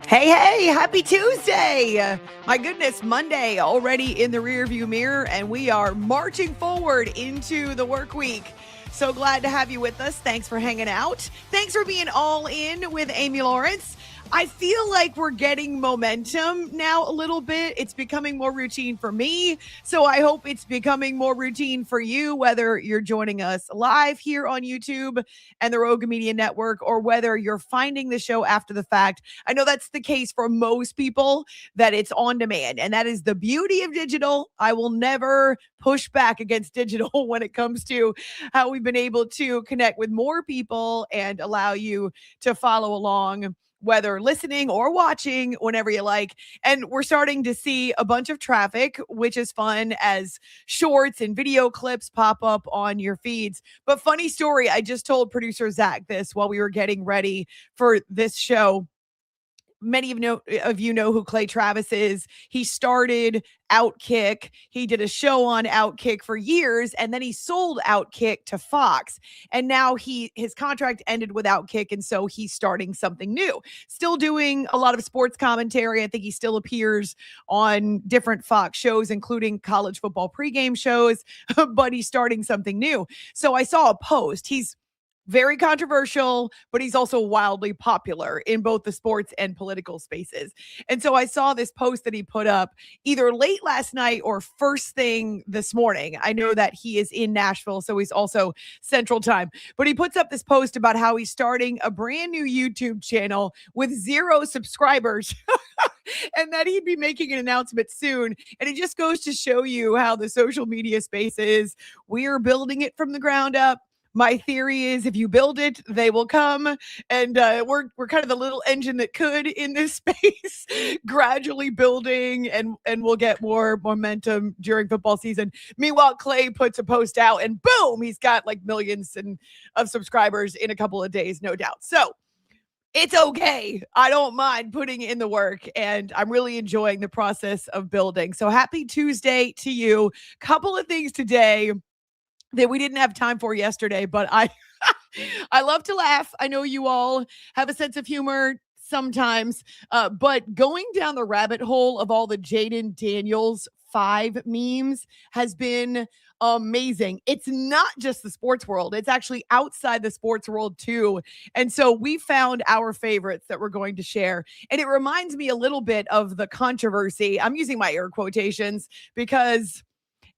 Hey, happy Tuesday. My goodness, Monday already in the rearview mirror, and we are marching forward into the work week. So glad to have you with us. Thanks for hanging out. Thanks for being all in with Amy Lawrence. I feel like we're getting momentum now a little bit. It's becoming more routine for me. So I hope it's becoming more routine for you, whether you're joining us live here on YouTube and the Rogue Media Network, or whether you're finding the show after the fact. I know that's the case for most people, that it's on demand. And that is the beauty of digital. I will never push back against digital when it comes to how we've been able to connect with more people and allow you to follow along, whether listening or watching, whenever you like. And we're starting to see a bunch of traffic, which is fun, as shorts and video clips pop up on your feeds. But funny story, I just told producer Zach this while we were getting ready for this show. Many of you know who Clay Travis is. He started Outkick. He did a show on Outkick for years, and then he sold Outkick to Fox. And now his contract ended with Outkick, and so he's starting something new. Still doing a lot of sports commentary. I think he still appears on different Fox shows, including college football pregame shows, but he's starting something new. So I saw a post. He's very controversial, but he's also wildly popular in both the sports and political spaces. And so I saw this post that he put up either late last night or first thing this morning. I know that he is in Nashville, so he's also Central Time. But he puts up this post about how he's starting a brand new YouTube channel with 0 subscribers. And that he'd be making an announcement soon. And it just goes to show you how the social media space is. We're building it from the ground up. My theory is if you build it, they will come. And we're kind of the little engine that could in this space, gradually building, and we'll get more momentum during football season. Meanwhile, Clay puts a post out and boom, he's got like millions of subscribers in a couple of days, no doubt. So it's okay. I don't mind putting in the work, and I'm really enjoying the process of building. So happy Tuesday to you. Couple of things today that we didn't have time for yesterday, but I love to laugh. I know you all have a sense of humor sometimes, but going down the rabbit hole of all the Jayden Daniels 5 memes has been amazing. It's not just the sports world. It's actually outside the sports world too. And so we found our favorites that we're going to share. And it reminds me a little bit of the controversy. I'm using my air quotations because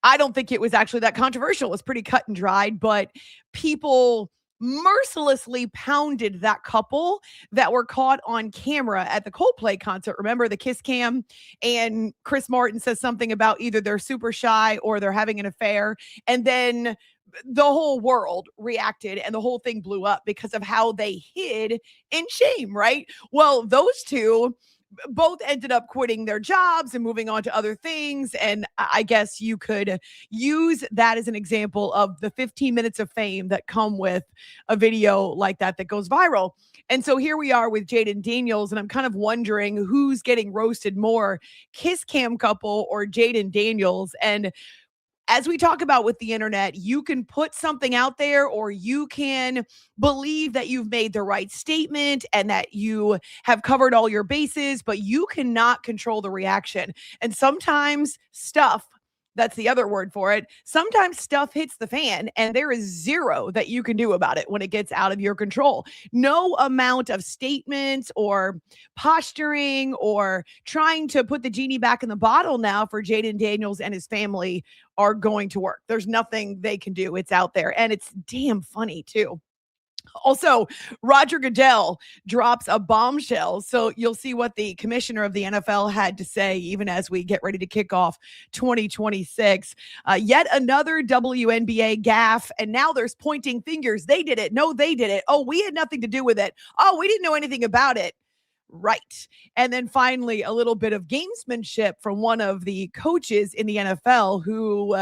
I don't think it was actually that controversial. It was pretty cut and dried, but people mercilessly pounded that couple that were caught on camera at the Coldplay concert. Remember the kiss cam? And Chris Martin says something about either they're super shy or they're having an affair. And then the whole world reacted and the whole thing blew up because of how they hid in shame, right? Well, those two both ended up quitting their jobs and moving on to other things. And I guess you could use that as an example of the 15 minutes of fame that come with a video like that goes viral. And so here we are with Jayden Daniels, and I'm kind of wondering who's getting roasted more, Kiss Cam couple or Jayden Daniels. And as we talk about with the internet, you can put something out there, or you can believe that you've made the right statement and that you have covered all your bases, but you cannot control the reaction. And sometimes stuff, that's the other word for it, sometimes stuff hits the fan and there is 0 that you can do about it when it gets out of your control. No amount of statements or posturing or trying to put the genie back in the bottle now for Jayden Daniels and his family are going to work. There's nothing they can do. It's out there, and it's damn funny too. Also, Roger Goodell drops a bombshell. So you'll see what the commissioner of the NFL had to say, even as we get ready to kick off 2026. Yet another WNBA gaffe. And now there's pointing fingers. They did it. No, they did it. Oh, we had nothing to do with it. Oh, we didn't know anything about it. Right. And then finally, a little bit of gamesmanship from one of the coaches in the NFL who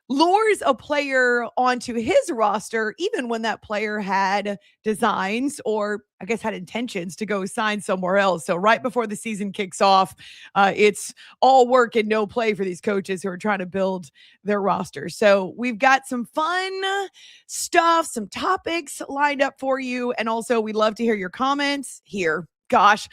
lures a player onto his roster, even when that player had designs or I guess had intentions to go sign somewhere else. So right before the season kicks off, it's all work and no play for these coaches who are trying to build their roster. So we've got some fun stuff, some topics lined up for you. And also, we'd love to hear your comments here. Gosh,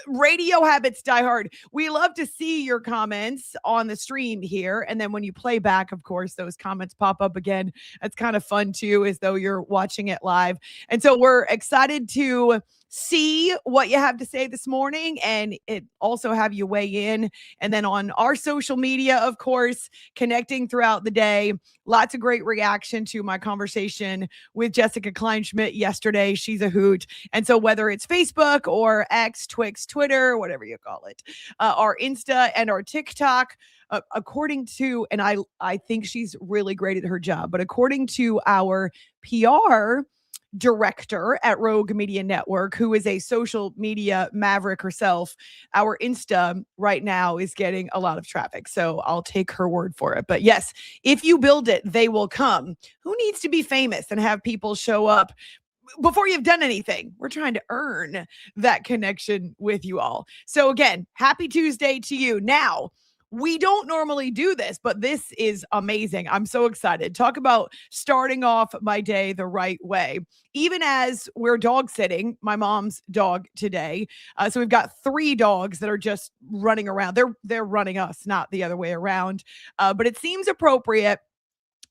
radio habits die hard. We love to see your comments on the stream here. And then when you play back, of course, those comments pop up again. It's kind of fun too, as though you're watching it live. And so we're excited to see what you have to say this morning and it also have you weigh in. And then on our social media, of course, connecting throughout the day. Lots of great reaction to my conversation with Jessica Kleinschmidt yesterday. She's a hoot. And so whether it's Facebook or X, Twix, Twitter, whatever you call it, our Insta and our TikTok, according to, and I think she's really great at her job, but according to our PR director at Rogue Media Network, who is a social media maverick herself, our Insta right now is getting a lot of traffic. So I'll take her word for it. But yes, if you build it, they will come. Who needs to be famous and have people show up before you've done anything? We're trying to earn that connection with you all. So again, happy Tuesday to you. Now, we don't normally do this, but this is amazing. I'm so excited. Talk about starting off my day the right way. Even as we're dog sitting, my mom's dog today. So we've got 3 dogs that are just running around. They're running us, not the other way around. But it seems appropriate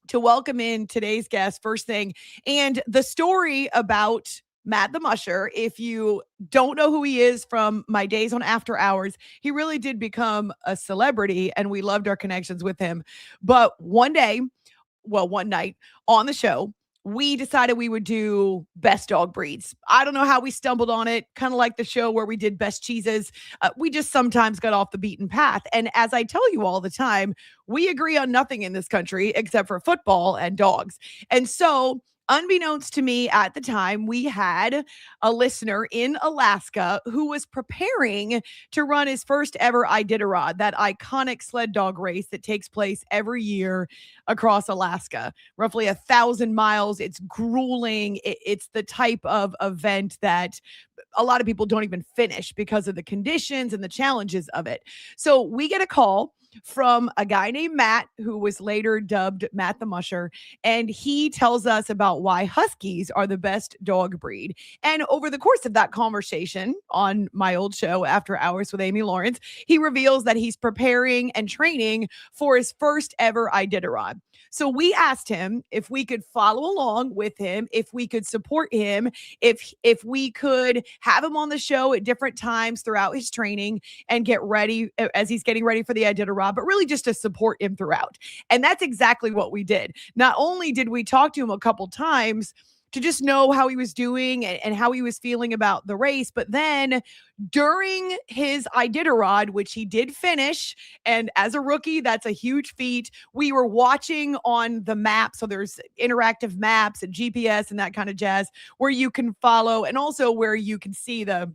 to welcome in today's guest first thing. And the story about Matt the Musher, if you don't know who he is from my days on After Hours, he really did become a celebrity and we loved our connections with him. But one night on the show, we decided we would do best dog breeds. I don't know how we stumbled on it, kind of like the show where we did best cheeses. We just sometimes got off the beaten path. And as I tell you all the time, we agree on nothing in this country except for football and dogs. And so unbeknownst to me at the time, we had a listener in Alaska who was preparing to run his first ever Iditarod, that iconic sled dog race that takes place every year across Alaska, roughly 1,000 miles. It's grueling. It's the type of event that a lot of people don't even finish because of the conditions and the challenges of it. So we get a call from a guy named Matt, who was later dubbed Matt the Musher, and he tells us about why Huskies are the best dog breed. And over the course of that conversation on my old show, After Hours with Amy Lawrence, he reveals that he's preparing and training for his first ever Iditarod. So we asked him if we could follow along with him, if we could support him, if we could have him on the show at different times throughout his training and get ready as he's getting ready for the Iditarod, but really just to support him throughout. And that's exactly what we did. Not only did we talk to him a couple times to just know how he was doing and how he was feeling about the race, but then during his Iditarod, which he did finish, and as a rookie, that's a huge feat. We were watching on the map, so there's interactive maps and GPS and that kind of jazz where you can follow, and also where you can see the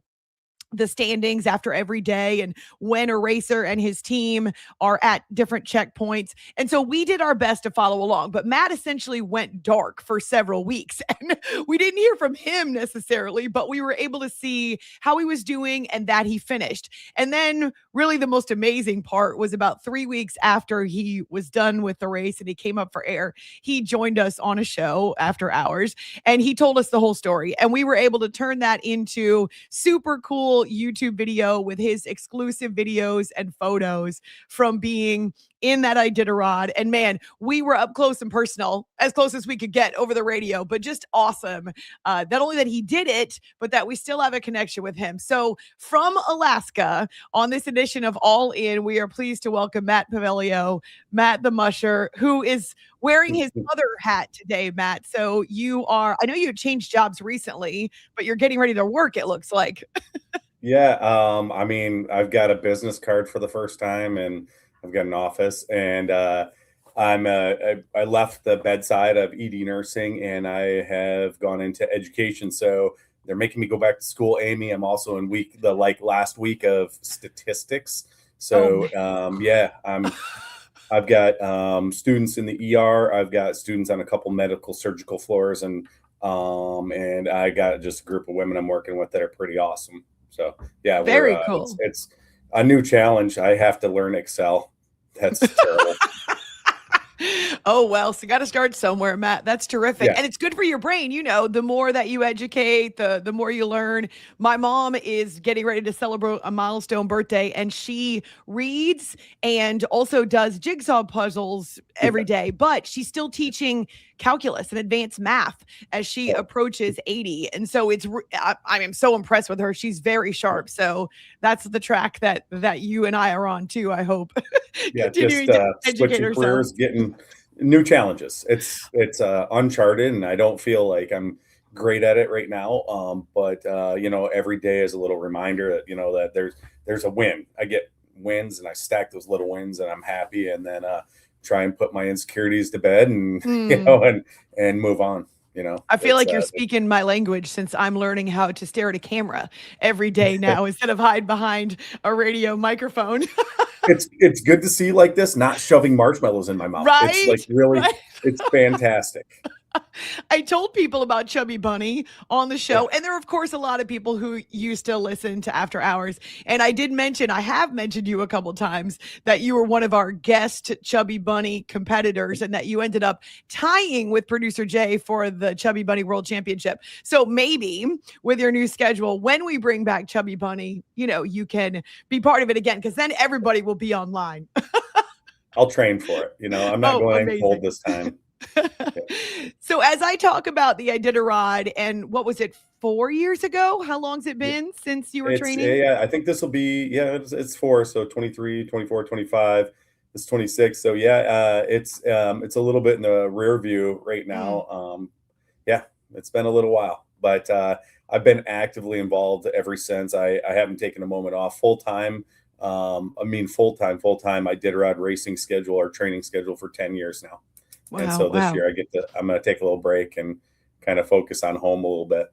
standings after every day and when a racer and his team are at different checkpoints. And so we did our best to follow along, but Matt essentially went dark for several weeks and we didn't hear from him necessarily, but we were able to see how he was doing and that he finished. And then really the most amazing part was about 3 weeks after he was done with the race and he came up for air, he joined us on a show After Hours and he told us the whole story. And we were able to turn that into super cool YouTube video with his exclusive videos and photos from being in that Iditarod. And man, we were up close and personal, as close as we could get over the radio, but just awesome. Not only that he did it, but that we still have a connection with him. So from Alaska, on this edition of All In, we are pleased to welcome Matt Pavelio, Matt the Musher, who is wearing his other hat today, Matt. So I know you changed jobs recently, but you're getting ready to work, it looks like. Yeah, I mean, I've got a business card for the first time, and I've got an office, and I left the bedside of ED nursing, and I have gone into education. So they're making me go back to school, Amy. I'm also in last week of statistics. So yeah, I'm I've got students in the ER. I've got students on a couple medical surgical floors, and I got just a group of women I'm working with that are pretty awesome. So yeah, we're Very it's cool. it's a new challenge. I have to learn Excel. That's terrible. Oh, well, so got to start somewhere, Matt. That's terrific. Yeah, And it's good for your brain. The more that you educate, the more you learn. My mom is getting ready to celebrate a milestone birthday, and she reads and also does jigsaw puzzles every yeah. day, but she's still teaching calculus and advanced math as she Oh, approaches 80. And so I am so impressed with her. She's very yeah. sharp. So that's the track that you and I are on too, I hope. Yeah, just Continuing to educate switching careers, ourselves. getting new challenges. It's uncharted, and I don't feel like I'm great at it right now. But every day is a little reminder that that there's a win. I get wins, and I stack those little wins, and I'm happy. And then try and put my insecurities to bed, and Hmm. and move on. I feel That's like you're speaking my language since I'm learning how to stare at a camera every day now instead of hide behind a radio microphone. it's good to see like this, not shoving marshmallows in my mouth. It's Right? like really, Right. it's fantastic. I told people about Chubby Bunny on the Yeah. show, and there are, of course, a lot of people who used to listen to After Hours. And I have mentioned you a couple times that you were one of our guest Chubby Bunny competitors, and that you ended up tying with producer Jay for the Chubby Bunny World Championship. So maybe with your new schedule, when we bring back Chubby Bunny, you can be part of it again, because then everybody will be online. I'll train for it. I'm not Oh, going cold amazing. this time. Yeah. So as I talk about the Iditarod, and what was it, 4 years ago? How long's it Yeah. been since you were It's training? yeah, I think this will be it's four, so 23, 24, 25. It's 26. So yeah, it's a little bit in the rear view right Mm. now. Yeah, it's been a little while, but I've been actively involved ever since. I haven't taken a moment off full time. I mean full time. I did a rod racing schedule or training schedule for 10 years now. And Wow, so this wow. year I'm going to take a little break and kind of focus on home a little bit.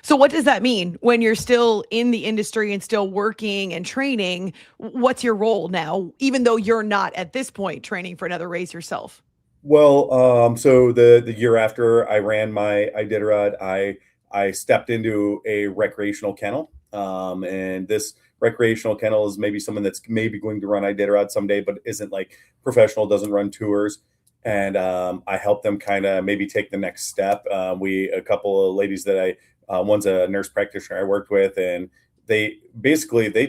So what does that mean when you're still in the industry and still working and training? What's your role now, even though you're not at this point training for another race yourself? Well, so the year after I ran my Iditarod, I stepped into a recreational kennel, and this recreational kennel is maybe someone that's maybe going to run Iditarod someday, but isn't like professional, doesn't run tours, and I help them kind of maybe take the next step. We a couple of ladies that one's a nurse practitioner I worked with, and they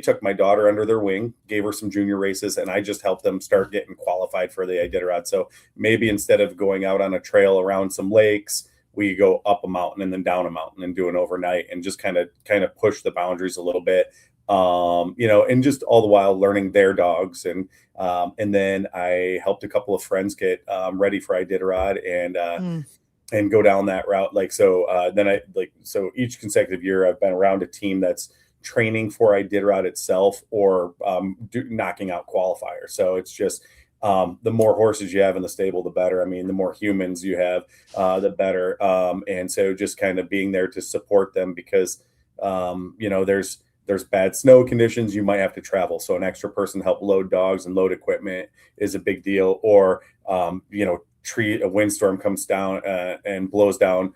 took my daughter under their wing, gave her some junior races, and I just helped them start getting qualified for the Iditarod. So maybe instead of going out on a trail around some lakes, we go up a mountain and then down a mountain and do an overnight and just kind of push the boundaries a little bit. And just all the while learning their dogs, and then I helped a couple of friends get ready for Iditarod, Mm. and go down that route. Like so, then I like so each consecutive year I've been around a team that's training for Iditarod itself or knocking out qualifiers. So it's just the more horses you have in the stable, the better. I mean, the more humans you have, the better. And so just kind of being there to support them because there's bad snow conditions. You might have to travel, so an extra person to help load dogs and load equipment is a big deal. Or a windstorm comes down and blows down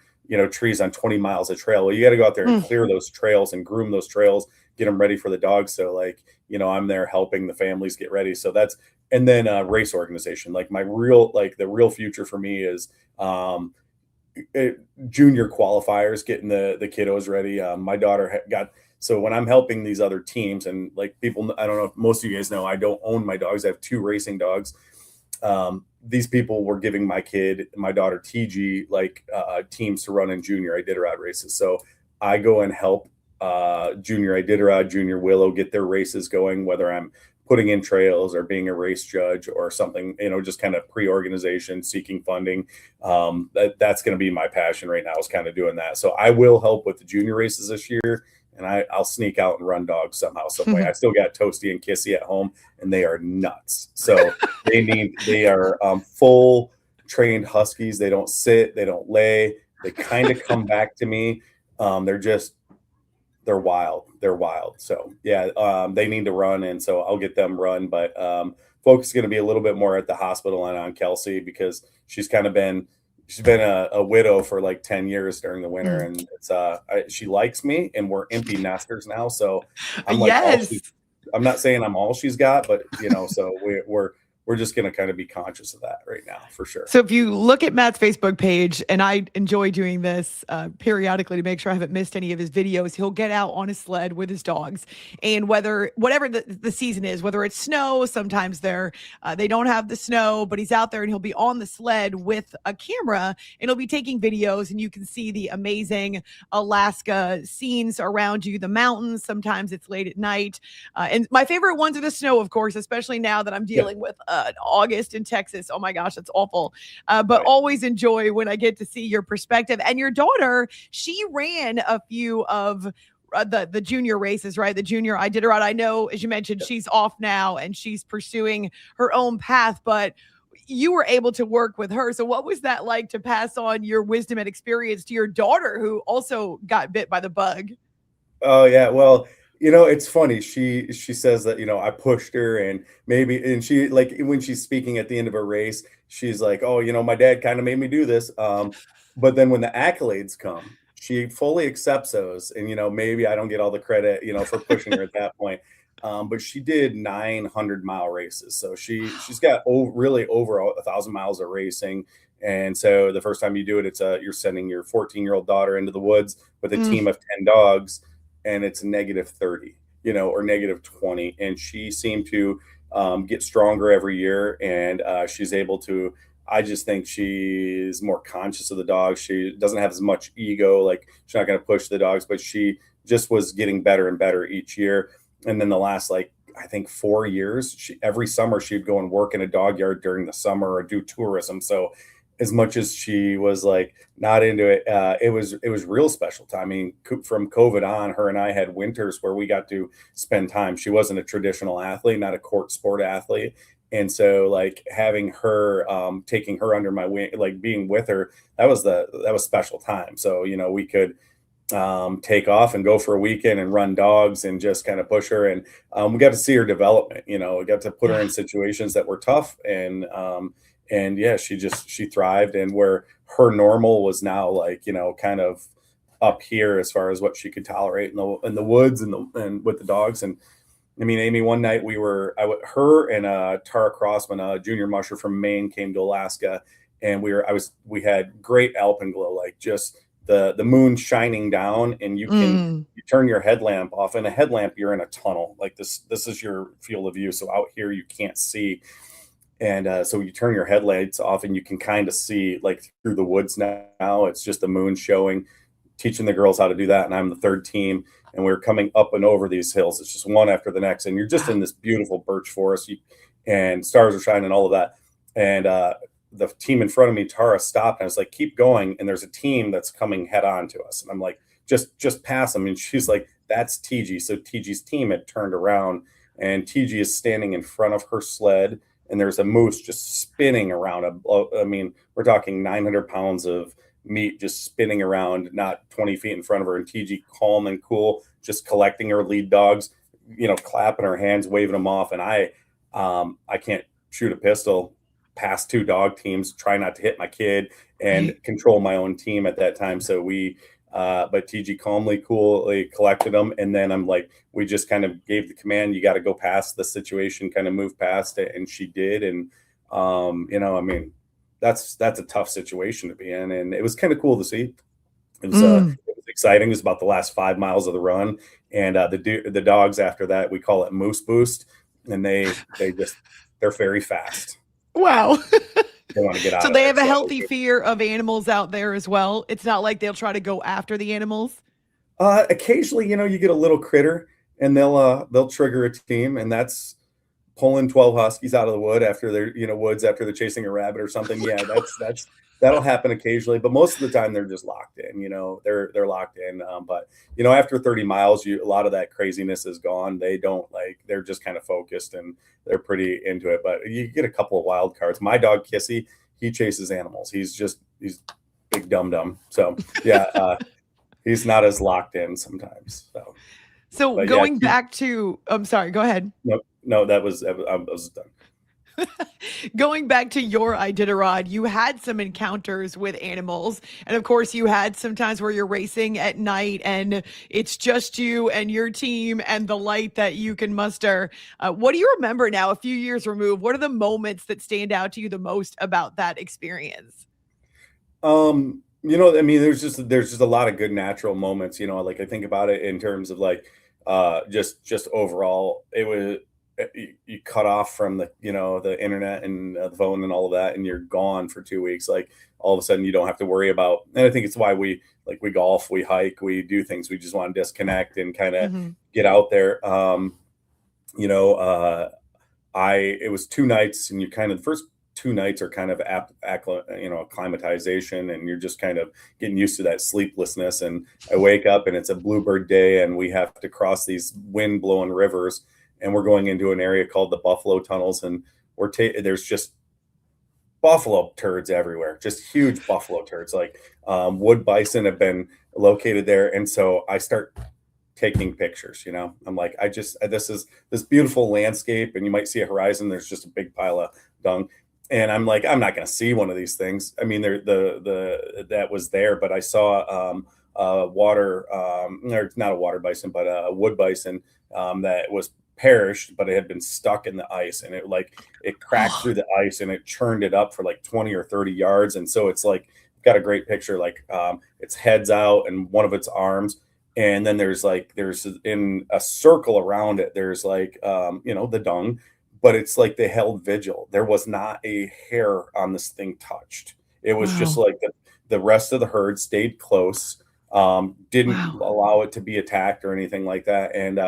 trees on 20 miles of trail. Well, you got to go out there and Mm. clear those trails and groom those trails, get them ready for the dogs. So like I'm there helping the families get ready. So that's and then race organization. Like the real future for me is junior qualifiers, getting the kiddos ready. My daughter got so when I'm helping these other teams and like people, I don't know if most of you guys know, I don't own my dogs. I have two racing dogs. These people were giving my daughter TG, like teams to run in junior Iditarod races. So I go and help junior Iditarod, junior Willow get their races going, whether I'm putting in trails or being a race judge or something, just kind of pre-organization, seeking funding. That's going to be my passion right now is kind of doing that. So I will help with the junior races this year, and I'll sneak out and run dogs somehow, some way. I still got Toasty and Kissy at home, and they are nuts. So they are full trained Huskies. They don't sit, they don't lay. They kind of come back to me. They're wild. They're wild. So yeah, they need to run, and so I'll get them run. But focus is going to be a little bit more at the hospital and on Kelsey, because she's been a widow for like 10 years during the winter, Mm. and she likes me, and we're empty nesters now. So I'm like Yes. I'm not saying I'm all she's got, but so we're just going to kind of be conscious of that right now for sure. So if you look at Matt's Facebook page, and I enjoy doing this periodically to make sure I haven't missed any of his videos, he'll get out on a sled with his dogs, and whatever the season is, whether it's snow, sometimes they don't have the snow, but he's out there and he'll be on the sled with a camera and he'll be taking videos, and you can see the amazing Alaska scenes around you, the mountains. Sometimes it's late at night, and my favorite ones are the snow, of course, especially now that I'm Yeah. dealing with August in Texas. Oh my gosh, it's awful. But Right. always enjoy when I get to see your perspective. And your daughter, she ran a few of the junior races, right? The junior Iditarod. I know, as you mentioned, she's off now and she's pursuing her own path, but you were able to work with her. So what was that like to pass on your wisdom and experience to your daughter, who also got bit by the bug? Oh yeah, well, it's funny. She says that, I pushed her, and she, like, when she's speaking at the end of a race, she's like, "Oh, my dad kind of made me do this." But then when the accolades come, she fully accepts those, and maybe I don't get all the credit, for pushing her at that point. But she did 900-mile races, so she's got really over 1,000 miles of racing. And so the first time you do it, you're sending your 14-year-old daughter into the woods with a Mm. team of 10 dogs, and it's -30, or -20. And she seemed to get stronger every year. And she's able to, I just think she's more conscious of the dogs. She doesn't have as much ego. Like, she's not going to push the dogs, but she just was getting better and better each year. And then the last, like, I think 4 years, every summer she'd go and work in a dog yard during the summer or do tourism. So as much as she was like not into it, it was real special time. I mean, from COVID on, her and I had winters where we got to spend time. She wasn't a traditional athlete, not a court sport athlete, and so, like, having her, taking her under my wing, like being with her, that was special time. So we could take off and go for a weekend and run dogs and just kind of push her. And we got to see her development. We got to put her Yeah. in situations that were tough, and yeah, she thrived. And where her normal was now, like, kind of up here as far as what she could tolerate in the woods and with the dogs. And I mean, Amy, one night her and Tara Crossman, a junior musher from Maine, came to Alaska, and we had great alpenglow, like just the moon shining down, and Mm. you turn your headlamp off. In a headlamp, you're in a tunnel. Like, this is your field of view. So out here, you can't see. And so you turn your headlights off, and you can kind of see, like, through the woods now. It's just the moon showing, teaching the girls how to do that. And I'm the third team, and we're coming up and over these hills. It's just one after the next. And you're just in this beautiful birch forest, and stars are shining, all of that. And the team in front of me, Tara, stopped. And I was like, "Keep going." And there's a team that's coming head on to us. And I'm like, just pass them. And she's like, "That's TG." So TG's team had turned around, and TG is standing in front of her sled, and there's a moose just spinning around. I mean, we're talking 900 pounds of meat just spinning around, not 20 feet in front of her. And TG, calm and cool, just collecting her lead dogs, clapping her hands, waving them off. And I can't shoot a pistol past two dog teams, try not to hit my kid, and Right. control my own team at that time. So but TG calmly, coolly collected them. And then I'm like, we just kind of gave the command, "You got to go past the situation, kind of move past it." And she did. And, I mean, that's a tough situation to be in. And it was kind of cool to see. Mm. It was exciting. It was about the last 5 miles of the run. And the dogs after that, we call it Moose Boost. And they're very fast. Wow. They want to get So out of they there. have a So healthy fear of animals out there as well. It's not like they'll try to go after the animals. occasionally, you get a little critter, and they'll trigger a team, and that's pulling 12 huskies out of the woods after they're chasing a rabbit or something. Yeah, that'll happen occasionally, but most of the time they're just locked in. They're locked in. But after 30 miles, a lot of that craziness is gone. They're just kind of focused, and they're pretty into it. But you get a couple of wild cards. My dog Kissy, he chases animals. He's big dum dum. So yeah, he's not as locked in sometimes. So, So but yeah, going back to, I'm sorry, go ahead. no, no, I was done. Going back to your Iditarod, you had some encounters with animals. And of course, you had some times where you're racing at night and it's just you and your team and the light that you can muster. What do you remember now, a few years removed? What are the moments that stand out to you the most about that experience? I mean, there's just a lot of good natural moments, like I think about it in terms of like just overall, it was you cut off from the internet and the phone and all of that, and you're gone for 2 weeks. Like all of a sudden you don't have to worry about, and I think it's why we golf, we hike, we do things. We just want to disconnect and kind of Mhm. get out there. You know, I it was 2 nights, and you kind of the first 2 nights are kind of acclimatization, and you're just kind of getting used to that sleeplessness. And I wake up, and it's a bluebird day, and we have to cross these wind blowing rivers, and we're going into an area called the Buffalo Tunnels, and there's just buffalo turds everywhere, just huge buffalo turds. Like wood bison have been located there, and so I start taking pictures. I'm like, this is this beautiful landscape, and you might see a horizon. There's just a big pile of dung, and I'm like, I'm not going to see one of these things. I mean, the that was there, but I saw water, or not a water bison, but a wood bison that was perished, but it had been stuck in the ice, and it cracked Oh, through the ice, and it churned it up for like 20 or 30 yards. And so it's like got a great picture, like its head's out and one of its arms, and then there's in a circle around it, there's like the dung, but it's like they held vigil. There was not a hair on this thing touched. It was just wow. like the rest of the herd stayed close, didn't Wow. allow it to be attacked or anything like that. And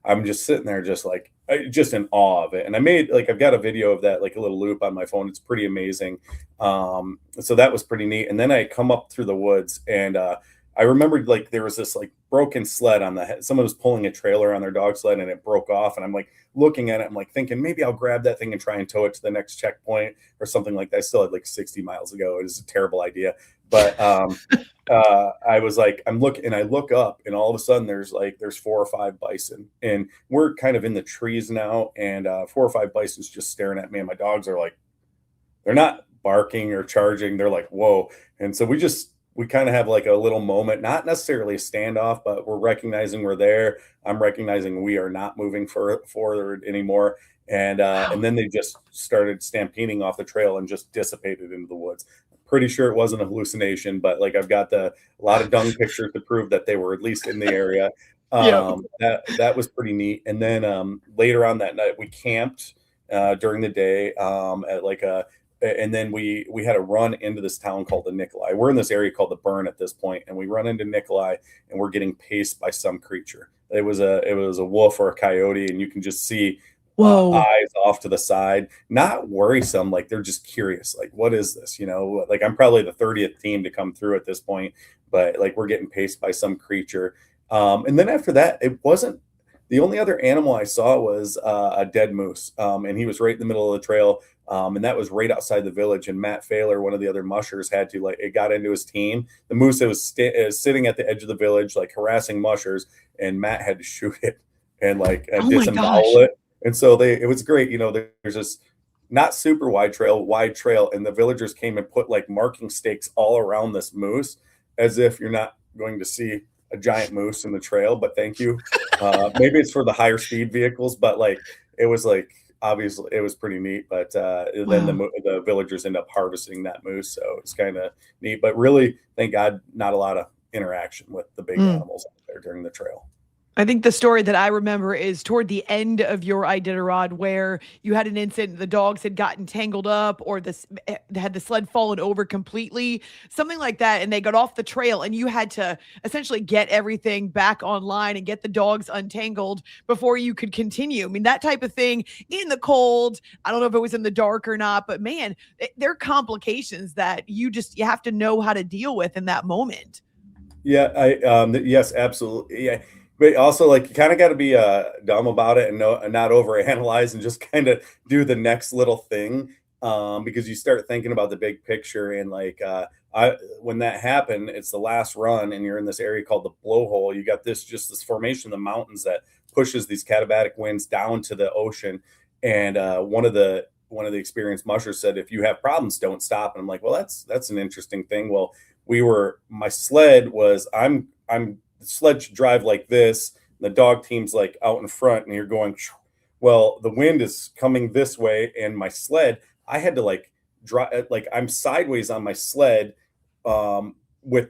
I'm just sitting there just like just in awe of it. And I've got a video of that, like a little loop on my phone. It's pretty amazing. So that was pretty neat. And then I come up through the woods, and I remembered like there was this like broken sled on the head. Someone was pulling a trailer on their dog sled, and it broke off. And I'm like looking at it, I'm like thinking maybe I'll grab that thing and try and tow it to the next checkpoint or something like that. I still had like 60 miles ago. It was a terrible idea. But I was like, I'm looking, and I look up, and all of a sudden there's 4 or 5 bison, and we're kind of in the trees now, and 4 or 5 bison's just staring at me, and my dogs are like, they're not barking or charging, they're like, whoa. And so we kind of have like a little moment, not necessarily a standoff, but we're recognizing we're there. I'm recognizing we are not moving forward anymore. And Wow. then they just started stampeding off the trail and just dissipated into the woods. Pretty sure it wasn't a hallucination, but like I've got a lot of dung pictures to prove that they were at least in the area. Yep. That was pretty neat. And then later on that night, we camped during the day at like a and then we had a run into this town called the Nikolai. We're in this area called the Burn at this point, and we run into Nikolai, and we're getting paced by some creature. It was a wolf or a coyote, and you can just see Whoa. eyes off to the side, not worrisome, like they're just curious, like what is this? Like I'm probably the 30th team to come through at this point, but like we're getting paced by some creature. And then after that, it wasn't the only other animal I saw was a dead moose, and he was right in the middle of the trail, and that was right outside the village. And Matt Failer, one of the other mushers, had to like it got into his team. The moose that was sitting at the edge of the village, like harassing mushers, and Matt had to shoot it and like Oh my disembowel gosh. it. And so it was great. There's this not super wide trail, and the villagers came and put like marking stakes all around this moose, as if you're not going to see a giant moose in the trail. But thank you. Maybe it's for the higher speed vehicles, but it was like obviously it was pretty neat. But then Wow. the villagers end up harvesting that moose, so it's kind of neat. But really, thank God, not a lot of interaction with the big Mm. animals out there during the trail. I think the story that I remember is toward the end of your Iditarod where you had an incident, the dogs had gotten tangled up or had the sled fallen over completely, something like that, and they got off the trail and you had to essentially get everything back online and get the dogs untangled before you could continue. I mean, that type of thing in the cold, I don't know if it was in the dark or not, but man, there are complications that you have to know how to deal with in that moment. Yeah, yes, absolutely. Yeah. But also like you kind of got to be dumb about it and not overanalyze and just kind of do the next little thing, because you start thinking about the big picture. And like I when that happened, it's the last run, and you're in this area called the blowhole. You got this formation of the mountains that pushes these katabatic winds down to the ocean. And one of the one of the experienced mushers said, if you have problems, don't stop. And I'm like, well, that's an interesting thing. Well, my sled was, the sled should drive like this. And the dog team's like out in front and you're going, well, the wind is coming this way. And my sled, I had to like drive, like I'm sideways on my sled, with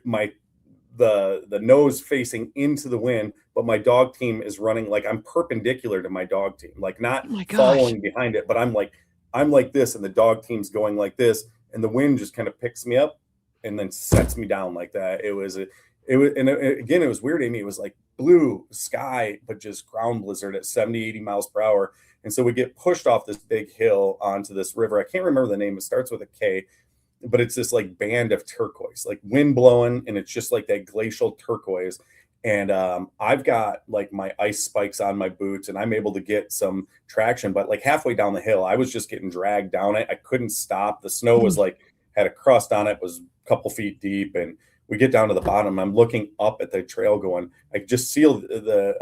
the nose facing into the wind, but my dog team is running like I'm perpendicular to my dog team, like not Oh my gosh. following behind it, but I'm like this, and the dog team's going like this, and the wind just kind of picks me up and then sets me down like that. Again, it was weird, Amy. It was like blue sky, but just ground blizzard at 70, 80 miles per hour. And so we get pushed off this big hill onto this river. I can't remember the name. It starts with a K, but it's this like band of turquoise, like wind blowing, and it's just like that glacial turquoise. And I've got like my ice spikes on my boots, and I'm able to get some traction. But like halfway down the hill, I was just getting dragged down it. I couldn't stop. The snow was like had a crust on it, was a couple feet deep, and we get down to the bottom. I'm looking up at the trail, going, I just see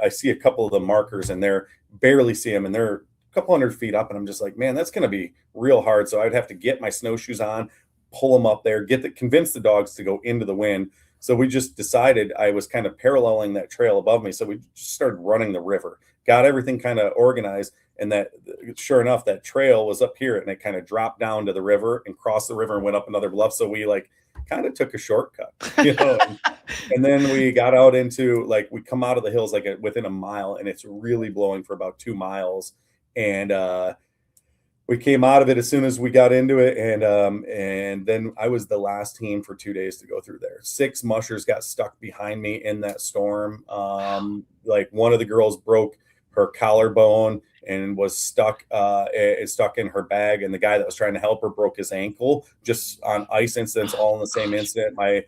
I see a couple of the markers, and they're barely see them, and they're a couple hundred feet up, and I'm just like, man, that's going to be real hard. So I'd have to get my snowshoes on, pull them up there, convince the dogs to go into the wind. So we just decided, I was kind of paralleling that trail above me. So we just started running the river, got everything kind of organized. And that, sure enough, that trail was up here, and it kind of dropped down to the river and crossed the river and went up another bluff. So we like kind of took a shortcut, and then we got out into, like, we come out of the hills like within a mile, and it's really blowing for about 2 miles. And we came out of it as soon as we got into it, and then I was the last team for 2 days to go through there. 6 mushers got stuck behind me in that storm. Like one of the girls broke her collarbone and was stuck in her bag, and the guy that was trying to help her broke his ankle just on ice incidents, all in the same incident. My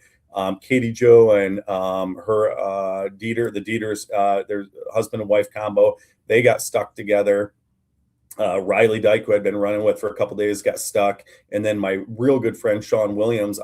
Katie Jo and her Dieter, the Dieters, their husband and wife combo, they got stuck together. Riley Dyke, who I'd been running with for a couple of days, got stuck. And then my real good friend, Sean Williams,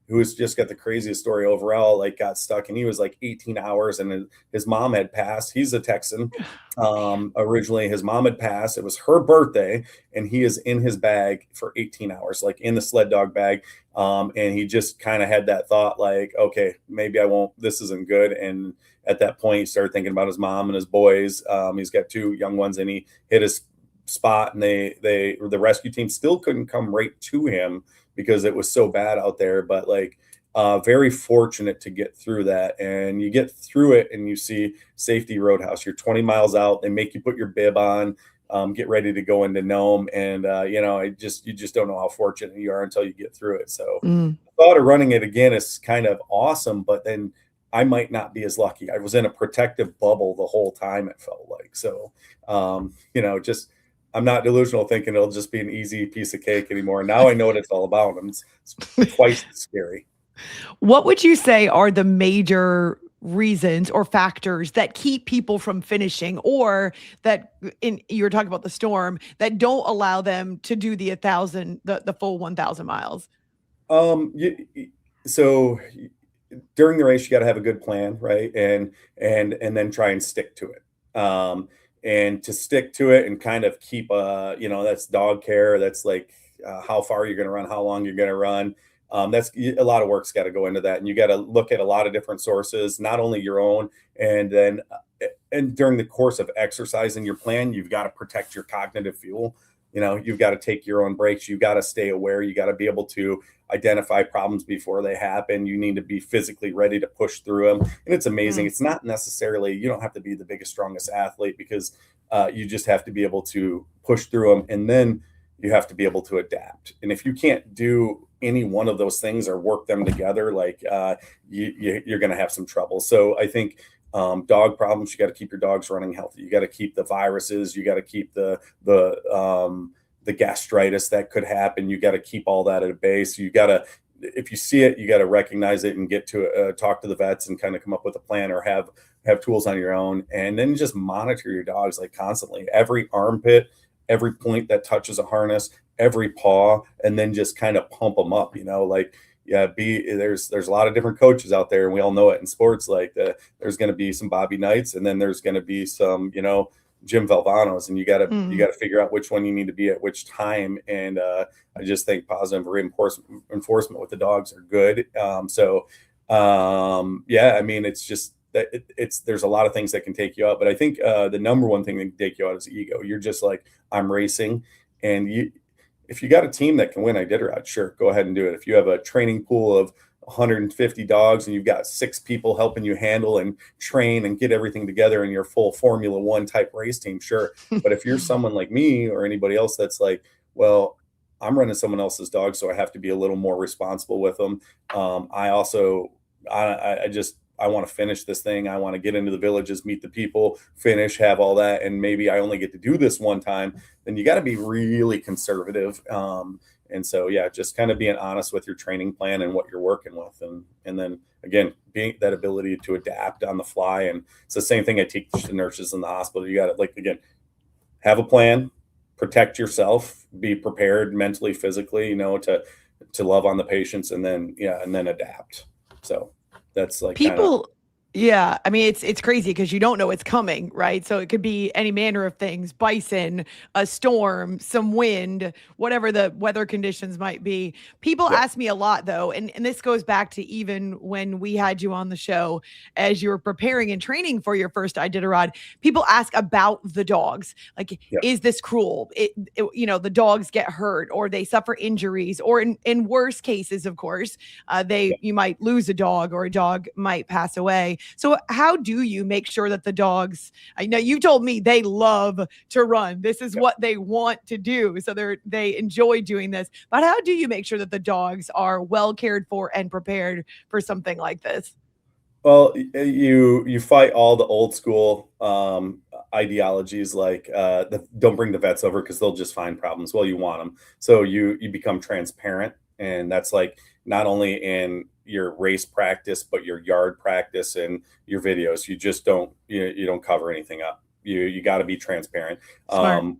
who has just got the craziest story overall, like got stuck, and he was like 18 hours, and his mom had passed. He's a Texan. Originally his mom had passed. It was her birthday, and he is in his bag for 18 hours, like in the sled dog bag. And he just kind of had that thought, like, okay, maybe I won't, this isn't good. And at that point, he started thinking about his mom and his boys. He's got 2 young ones, and he hit his spot, and the rescue team still couldn't come right to him because it was so bad out there. But like, very fortunate to get through that. And you get through it, and you see Safety Roadhouse. You're 20 miles out. They make you put your bib on, get ready to go into Nome. And you just don't know how fortunate you are until you get through it. So the thought of running it again is kind of awesome, but then I might not be as lucky. I was in a protective bubble the whole time, it felt like. So just, I'm not delusional thinking it'll just be an easy piece of cake anymore. Now I know what it's all about. It's twice as scary. What would you say are the major reasons or factors that keep people from finishing, or that, you were talking about the storm, that don't allow them to do the full 1,000 miles? So during the race, you got to have a good plan, right? And then try and stick to it. And to stick to it and kind of keep that's dog care. That's like how far you're going to run, how long you're going to run. That's a lot of work's got to go into that, and you got to look at a lot of different sources, not only your own. And then, and during the course of exercising your plan, you've got to protect your cognitive fuel. You've got to take your own breaks. You've got to stay aware. You got to be able to identify problems before they happen. You need to be physically ready to push through them. And it's amazing. It's not necessarily, you don't have to be the biggest, strongest athlete, because you just have to be able to push through them. And then you have to be able to adapt. And if you can't do any one of those things or work them together, like you're going to have some trouble. So I think dog problems, you got to keep your dogs running healthy. You got to keep the viruses. You got to keep the gastritis that could happen. You got to keep all that at a base. You got to, if you see it, you got to recognize it and get to talk to the vets and kind of come up with a plan, or have tools on your own. And then just monitor your dogs, like constantly, every armpit, every point that touches a harness, every paw, and then just kind of pump them up, there's a lot of different coaches out there, and we all know it in sports, like there's going to be some Bobby Knights, and then there's going to be some, Jim Valvano's, and you got Mm. to figure out which one you need to be at which time. And I just think positive reinforcement with the dogs are good. Yeah, I mean, it's just that there's a lot of things that can take you out, but I think the number one thing that can take you out is ego. You're just like, I'm racing, and if you got a team that can win Iditarod, sure, go ahead and do it. If you have a training pool of 150 dogs and you've got 6 people helping you handle and train and get everything together in your full Formula One type race team, sure. But if you're someone like me or anybody else that's like, well, I'm running someone else's dog, so I have to be a little more responsible with them. I also, I just, I want to finish this thing. I want to get into the villages, meet the people, finish, have all that, and maybe I only get to do this one time. Then you got to be really conservative. And so, yeah, just kind of being honest with your training plan and what you're working with, and then again, being that ability to adapt on the fly. And it's the same thing I teach the nurses in the hospital. You got to, like, again, have a plan, protect yourself, be prepared mentally, physically, to love on the patients, and then adapt. So that's like kind of. People, yeah, I mean, it's crazy because you don't know it's coming, right? So it could be any manner of things: bison, a storm, some wind, whatever the weather conditions might be. People Yeah. ask me a lot though, and this goes back to even when we had you on the show as you were preparing and training for your first Iditarod. People ask about the dogs, like, Yeah. is this cruel? The dogs get hurt or they suffer injuries, or in worst cases, of course, Yeah. you might lose a dog or a dog might pass away. So how do you make sure that the dogs, I know you told me they love to run. This is Yeah. what they want to do. So they enjoy doing this. But how do you make sure that the dogs are well cared for and prepared for something like this? Well, you fight all the old school ideologies, like don't bring the vets over because they'll just find problems. Well, you want them, so you become transparent, and that's like not only in your race practice but your yard practice and your videos. You just don't you don't cover anything up. You got to be transparent. Smart.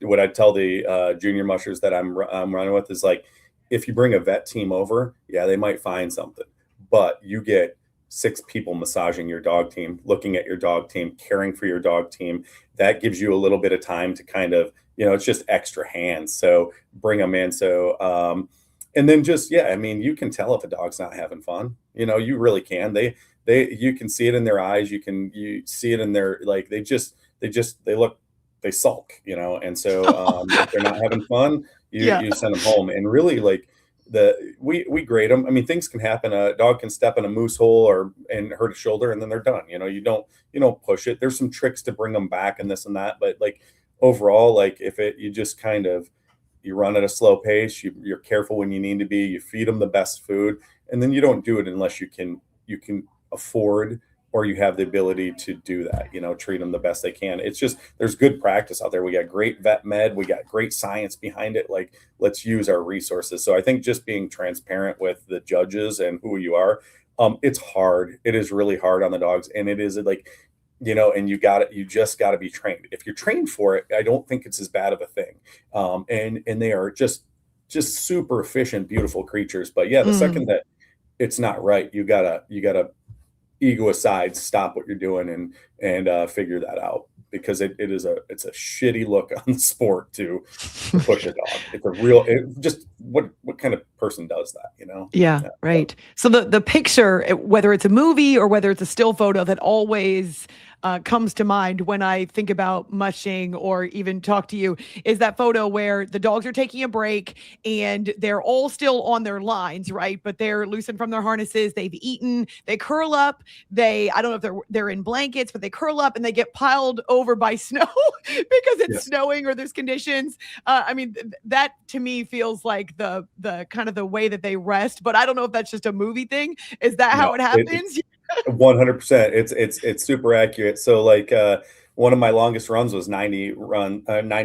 What I tell the junior mushers that I'm running with is like, if you bring a vet team over, yeah, they might find something, but you get 6 people massaging your dog team, looking at your dog team, caring for your dog team. That gives you a little bit of time to kind of, it's just extra hands. So bring them in. And then just, yeah, I mean, you can tell if a dog's not having fun. You really can. You can see it in their eyes. You see it in their, like, they sulk, And so if they're not having fun, Yeah. you send them home. And really, like, we grade them. I mean, things can happen. A dog can step in a moose hole and hurt a shoulder, and then they're done. You don't push it. There's some tricks to bring them back and this and that, but like overall, like you just kind of, you run at a slow pace. You're careful when you need to be. You feed them the best food, and then you don't do it unless you can afford, or you have the ability to do that. Treat them the best they can. It's just, there's good practice out there. We got great vet med. We got great science behind it. Like, let's use our resources. So I think just being transparent with the judges and who you are, it's hard. It is really hard on the dogs, and it is like, and you just got to be trained. If you're trained for it, I don't think it's as bad of a thing. And they are just super efficient, beautiful creatures. But yeah, the Mm. second that it's not right, you gotta ego aside, stop what you're doing and figure that out, because it's a shitty look on the sport to push a dog. It's a real, just what kind of person does that? Yeah, Yeah. right. So the picture, whether it's a movie or whether it's a still photo, that always comes to mind when I think about mushing or even talk to you, is that photo where the dogs are taking a break and they're all still on their lines, right? But they're loosened from their harnesses. They've eaten. They curl up. I don't know if they're in blankets, but they curl up and they get piled over by snow because it's Yeah. snowing or there's conditions. I mean, that to me feels like the kind of the way that they rest. But I don't know if that's just a movie thing. Is that No, how it happens? 100%. It's super accurate. So like one of my longest runs was 90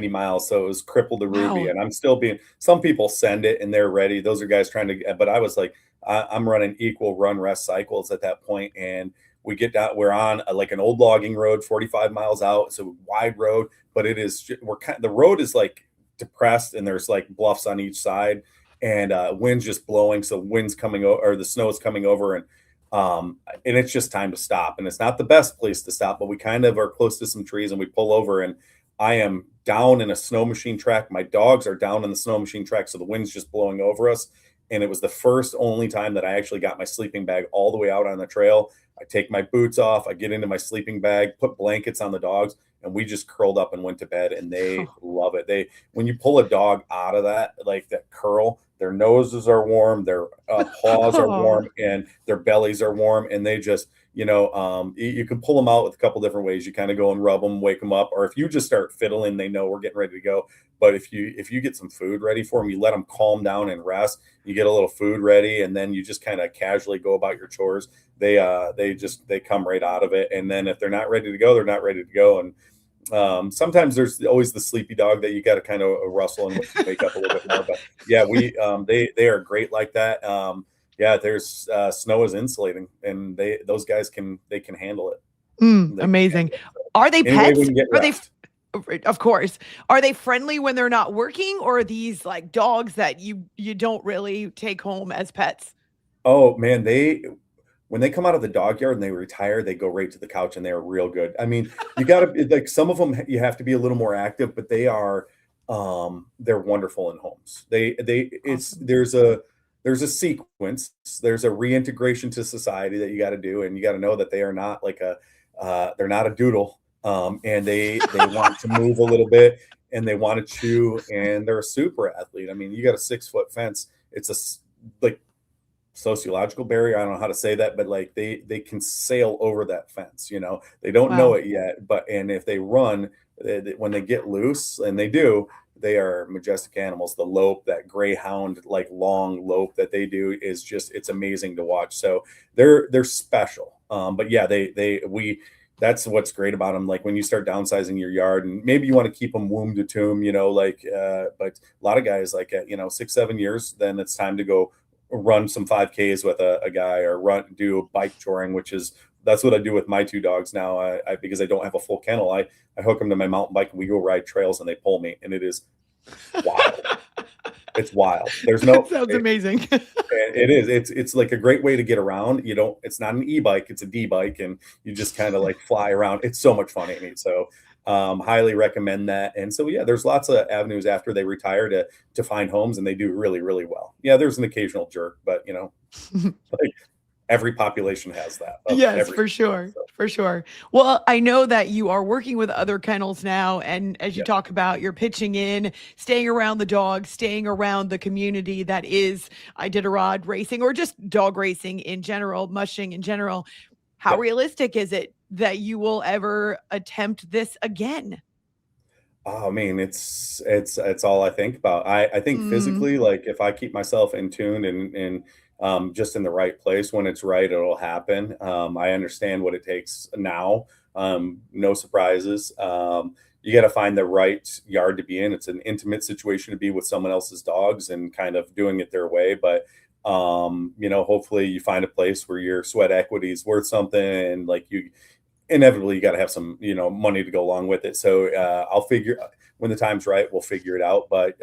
miles. So it was crippled to Ruby, Wow. and I'm still being, some people send it and they're ready. Those are guys trying to, but I was like, I'm running equal run rest cycles at that point. And we get down, we're on like an old logging road, 45 miles out. It's a wide road, but the road is like depressed, and there's like bluffs on each side, and wind's just blowing. So wind's coming over, or the snow is coming over. And And it's just time to stop. And it's not the best place to stop, but we kind of are close to some trees and we pull over and I am down in a snow machine track. My dogs are down in the snow machine track. So the wind's just blowing over us. And it was the first only time that I actually got my sleeping bag all the way out on the trail. I take my boots off, I get into my sleeping bag, put blankets on the dogs, and we just curled up and went to bed. And they love it. When you pull a dog out of that, like that curl, their noses are warm, their paws are Oh, warm, and their bellies are warm, and they just, you can pull them out with a couple different ways. You kind of go and rub them, wake them up, or if you just start fiddling, they know we're getting ready to go. But if you get some food ready for them, you let them calm down and rest. You get a little food ready, and then you just kind of casually go about your chores. They come right out of it, and then if they're not ready to go, they're not ready to go. And sometimes there's always the sleepy dog that you got to kind of rustle and wake up a little bit more. But yeah, they are great like that. Yeah, there's snow is insulating, and those guys can handle it. They can amazing. handle it. So Are they anyway, we pets? can get Are they, rest. of course, are they friendly when they're not working, or are these like dogs that you don't really take home as pets? Oh man, they when they come out of the dog yard and they retire, they go right to the couch and they are real good. I mean, you got to like some of them you have to be a little more active, but they're wonderful in homes. Awesome. There's a sequence, there's a reintegration to society that you got to do, and you got to know that they are not like they're not a doodle, and they want to move a little bit and they want to chew, and they're a super athlete. I mean, you got a 6 foot fence. It's like sociological barrier. I don't know how to say that, but like they can sail over that fence. They don't know Wow. it yet, but and if they run, when they get loose, and they do, they are majestic animals. The lope, that greyhound like long lope that they do is just it's amazing to watch. So they're special. But yeah, we that's what's great about them. Like when you start downsizing your yard, and maybe you want to keep them womb to tomb, but a lot of guys like at 6 7 years, then it's time to go run some 5Ks with a guy, or do bike touring, which is that's what I do with my 2 dogs now. Because I don't have a full kennel, I hook them to my mountain bike and we go ride trails and they pull me, and it is wild. It's wild. There's That no sounds amazing. it is. It's like a great way to get around. It's not an e-bike, it's a D-bike, and you just kind of like fly around. It's so much fun, Amy. So highly recommend that. And so yeah, there's lots of avenues after they retire to find homes, and they do really, really well. Yeah, there's an occasional jerk, but like every population has that of Yes, every for species. sure. So For sure. Well, I know that you are working with other kennels now. And as you yeah. talk about, you're pitching in, staying around the dogs, staying around the community that is Iditarod racing, or just dog racing in general, mushing in general. How Yep. realistic is it that you will ever attempt this again? Oh, I mean, it's all I think about. I think Mm. physically, like if I keep myself in tune and just in the right place, when it's right, it'll happen. I understand what it takes now. No surprises. You got to find the right yard to be in. It's an intimate situation to be with someone else's dogs and kind of doing it their way. But hopefully you find a place where your sweat equity is worth something, and like you inevitably you got to have some money to go along with it. So I'll figure when the time's right, we'll figure it out. But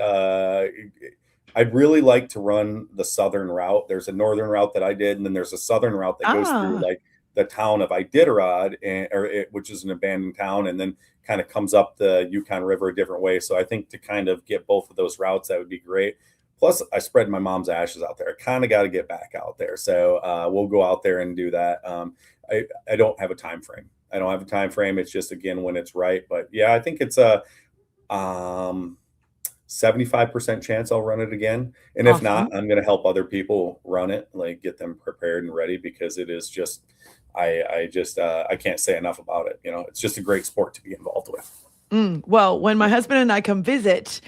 I'd really like to run the southern route. There's a northern route that I did, and then there's a southern route that goes through Ah, like the town of Iditarod, which is an abandoned town, and then kind of comes up the Yukon River a different way. So I think to kind of get both of those routes, that would be great. Plus, I spread my mom's ashes out there. I kind of got to get back out there, so we'll go out there and do that. I don't have a time frame. I don't have a time frame. It's just again when it's right. But yeah, I think it's a 75% chance I'll run it again. And if not, awesome. I'm going to help other people run it, like get them prepared and ready, because it is just I can't say enough about it. It's just a great sport to be involved with. Well, when my husband and I come visit,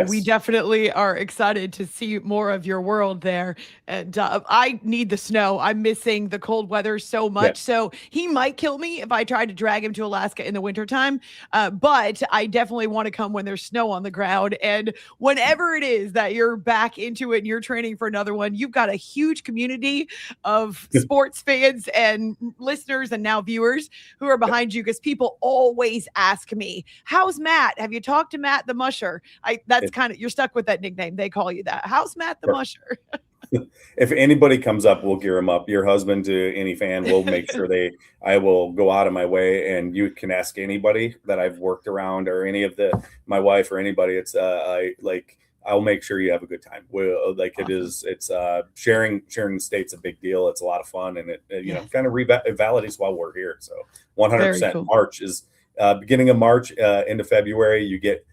we Yes. definitely are excited to see more of your world there. And I need the snow. I'm missing the cold weather so Yeah. much. So he might kill me if I try to drag him to Alaska in the wintertime. But I definitely want to come when there's snow on the ground. And whenever it is that you're back into it and you're training for another one, you've got a huge community of sports fans and listeners and now viewers who are Yeah. behind you, because people always ask me, "How's Matt? Have you talked to Matt the Musher?" I That's It, kind of, you're stuck with that nickname. They call you that. How's Matt the Musher? If anybody comes up, we'll gear them up. Your husband to any fan, we'll make sure I will go out of my way, and you can ask anybody that I've worked around or any of my wife or anybody. It's I'll make sure you have a good time. Awesome. It's sharing the state's a big deal. It's a lot of fun, and it Yes. kind of validates while we're here. So Very 100% cool. March is beginning of March into February. You get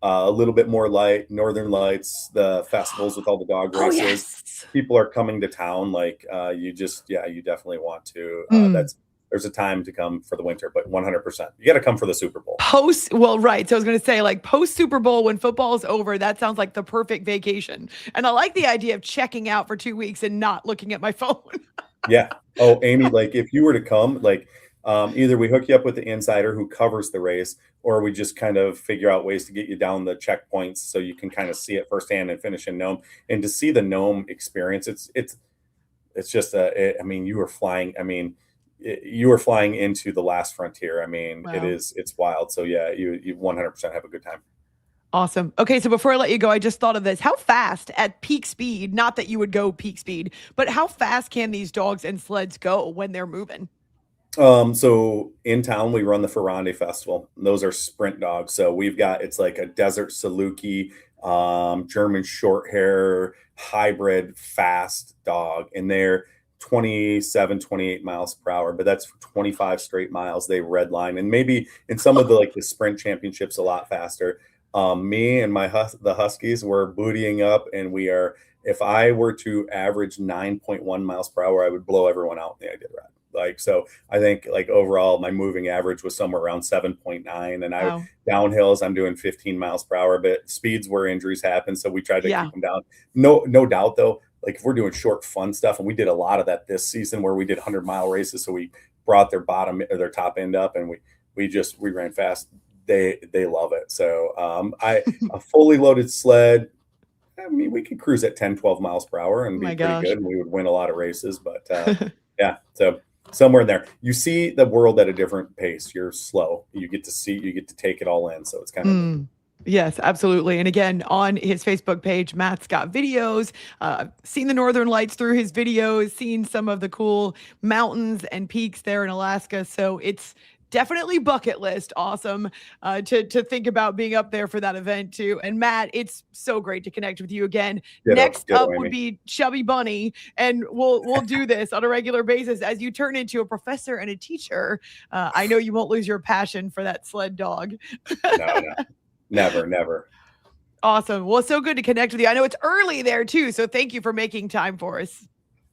a little bit more light, Northern Lights, the festivals with all the dog Oh, races. yes. People are coming to town. You definitely want to. Mm. There's a time to come for the winter, but 100%, you got to come for the Super Bowl. Well, right. So I was going to say, like, post Super Bowl, when football is over, that sounds like the perfect vacation. And I like the idea of checking out for 2 weeks and not looking at my phone. Yeah. Oh, Amy, like if you were to come, either we hook you up with the insider who covers the race, or we just kind of figure out ways to get you down the checkpoints so you can kind of see it firsthand and finish in Nome. And to see the Nome experience, it's just I mean, you are flying. I mean, you are flying into the last frontier. I mean, Wow. it's wild. So yeah, you 100% have a good time. Awesome. Okay, so before I let you go, I just thought of this. How fast at peak speed, not that you would go peak speed, but how fast can these dogs and sleds go when they're moving? So in town we run the Ferrande Festival. Those are sprint dogs. So it's like a desert Saluki, German short hair, hybrid fast dog, and they're 27, 28 miles per hour, but that's for 25 straight miles. They redline, and maybe in some of the sprint championships a lot faster. Me and the Huskies were bootying up, and if I were to average 9.1 miles per hour, I would blow everyone out in the Iditarod. So I think overall my moving average was somewhere around 7.9, and Wow. downhills I'm doing 15 miles per hour, but speeds where injuries happen, so we tried to Yeah. keep them down. No doubt though, like if we're doing short fun stuff, and we did a lot of that this season where we did 100-mile races, so we brought their bottom or their top end up, and we ran fast. They love it. So a fully loaded sled, I mean, we could cruise at 10, 12 miles per hour and be My pretty gosh. good, and we would win a lot of races. But yeah, so somewhere in there, you see the world at a different pace. You're slow. You get to take it all in. So it's kind of neat. Mm. Yes, absolutely. And again, on his Facebook page, Matt's got videos. Seen the Northern Lights through his videos, seen some of the cool mountains and peaks there in Alaska. So it's definitely bucket list awesome to think about being up there for that event too. And Matt, it's so great to connect with you again. Next Ditto, up would Amy. be Chubby Bunny, and we'll do this on a regular basis as you turn into a professor and a teacher. I know you won't lose your passion for that sled dog. No, no, never, never. Awesome. Well, it's so good to connect with you. I know it's early there too, so thank you for making time for us.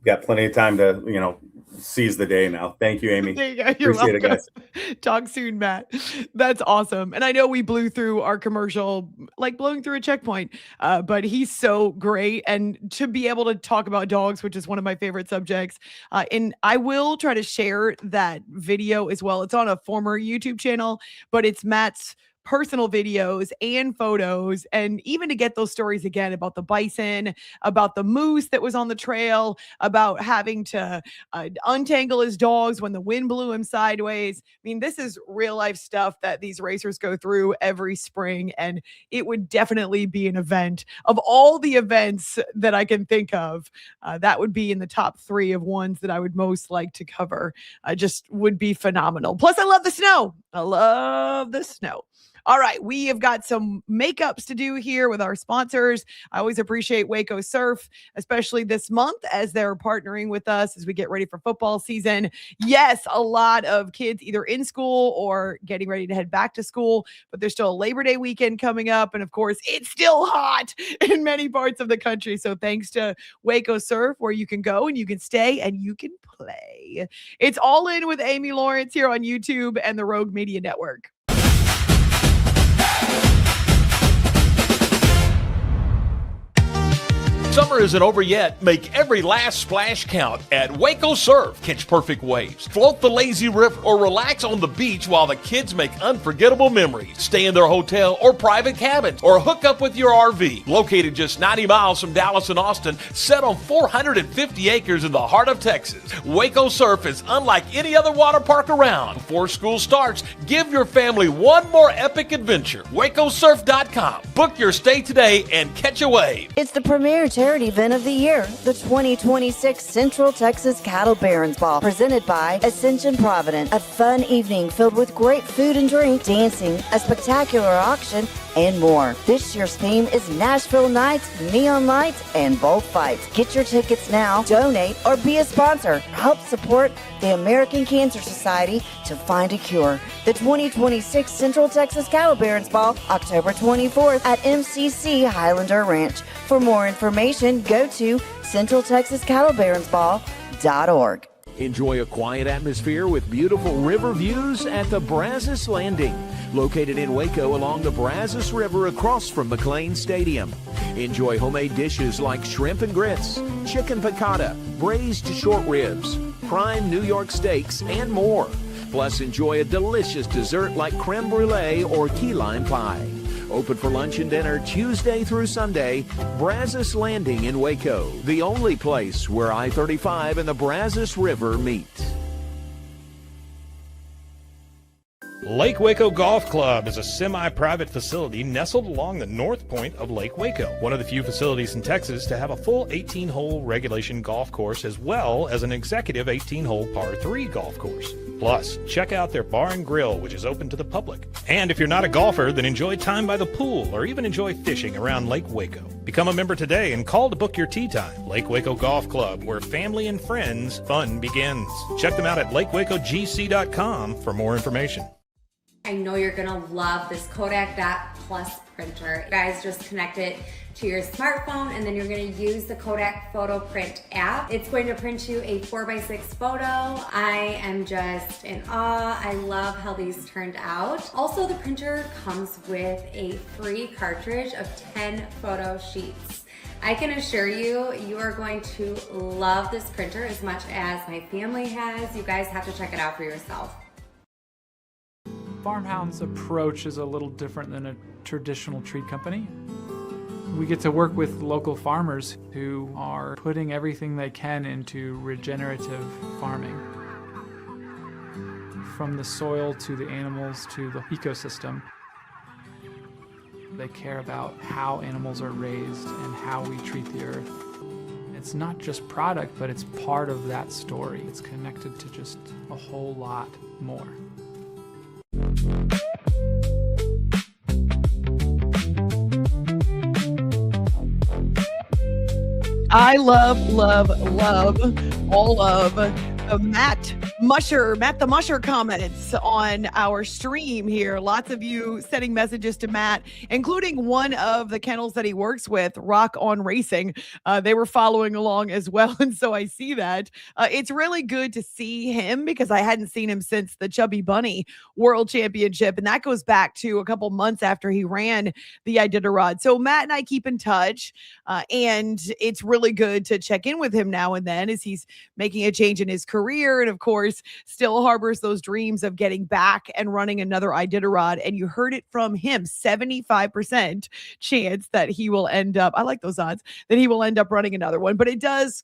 Got plenty of time to seize the day now. Thank you, Amy. There you go. You're Appreciate it, welcome. guys. Talk soon, Matt. That's awesome. And I know we blew through our commercial, like blowing through a checkpoint, but he's so great. And to be able to talk about dogs, which is one of my favorite subjects, and I will try to share that video as well. It's on a former YouTube channel, but it's Matt's personal videos and photos, and even to get those stories again about the bison, about the moose that was on the trail, about having to untangle his dogs when the wind blew him sideways. I mean, this is real life stuff that these racers go through every spring, and it would definitely be an event of all the events that I can think of. That would be in the top 3 of ones that I would most like to cover. Just would be phenomenal. Plus, I love the snow. I love the snow. All right, we have got some makeups to do here with our sponsors. I always appreciate Waco Surf, especially this month as they're partnering with us as we get ready for football season. Yes, a lot of kids either in school or getting ready to head back to school, but there's still a Labor Day weekend coming up. And of course, it's still hot in many parts of the country. So thanks to Waco Surf, where you can go and you can stay and you can play. It's All In with Amy Lawrence here on YouTube and the Rogue Media Network. Summer isn't over yet. Make every last splash count at Waco Surf. Catch perfect waves, float the lazy river, or relax on the beach while the kids make unforgettable memories. Stay in their hotel or private cabins, or hook up with your RV. Located just 90 miles from Dallas and Austin, set on 450 acres in the heart of Texas, Waco Surf is unlike any other water park around. Before school starts, give your family one more epic adventure. WacoSurf.com. Book your stay today and catch a wave. It's the premier charity event of the year, the 2026 Central Texas Cattle Barons Ball, presented by Ascension Providence. A fun evening filled with great food and drink, dancing, a spectacular auction, and more. This year's theme is Nashville Nights, Neon Lights, and Bullfights. Get your tickets now, donate, or be a sponsor. Help support the American Cancer Society to find a cure. The 2026 Central Texas Cattle Barons Ball, October 24th at MCC Highlander Ranch. For more information, go to centraltexascattlebaronsball.org. Enjoy a quiet atmosphere with beautiful river views at the Brazos Landing, located in Waco along the Brazos River across from McLean Stadium. Enjoy homemade dishes like shrimp and grits, chicken piccata, braised short ribs, prime New York steaks, and more. Plus, enjoy a delicious dessert like creme brulee or key lime pie. Open for lunch and dinner Tuesday through Sunday. Brazos Landing in Waco, the only place where I-35 and the Brazos River meet. Lake Waco Golf Club is a semi-private facility nestled along the north point of Lake Waco, one of the few facilities in Texas to have a full 18-hole regulation golf course as well as an executive 18-hole par 3 golf course. Plus, check out their bar and grill, which is open to the public. And if you're not a golfer, then enjoy time by the pool or even enjoy fishing around Lake Waco. Become a member today and call to book your tee time. Lake Waco Golf Club, where family and friends fun begins. Check them out at lakewacogc.com for more information. I know you're gonna love this Kodak Dot Plus printer. You guys just connect it to your smartphone and then you're gonna use the Kodak Photo Print app. It's going to print you a 4x6 photo. I am just in awe. I love how these turned out. Also, the printer comes with a free cartridge of 10 photo sheets. I can assure you, you are going to love this printer as much as my family has. You guys have to check it out for yourself. Farmhound's approach is a little different than a traditional tree company. We get to work with local farmers who are putting everything they can into regenerative farming. From the soil to the animals to the ecosystem. They care about how animals are raised and how we treat the earth. It's not just product, but it's part of that story. It's connected to just a whole lot more. I love all of Matt the Musher comments on our stream here. Lots of you sending messages to Matt, including one of the kennels that he works with, Rock On Racing. They were following along as well, and so I see that. It's really good to see him because I hadn't seen him since the Chubby Bunny World Championship, and that goes back to a couple months after he ran the Iditarod. So Matt and I keep in touch, and it's really good to check in with him now and then as he's making a change in his career, and of course, still harbors those dreams of getting back and running another Iditarod. And you heard it from him, 75% chance that he will end up, I like those odds, that he will end up running another one. But it does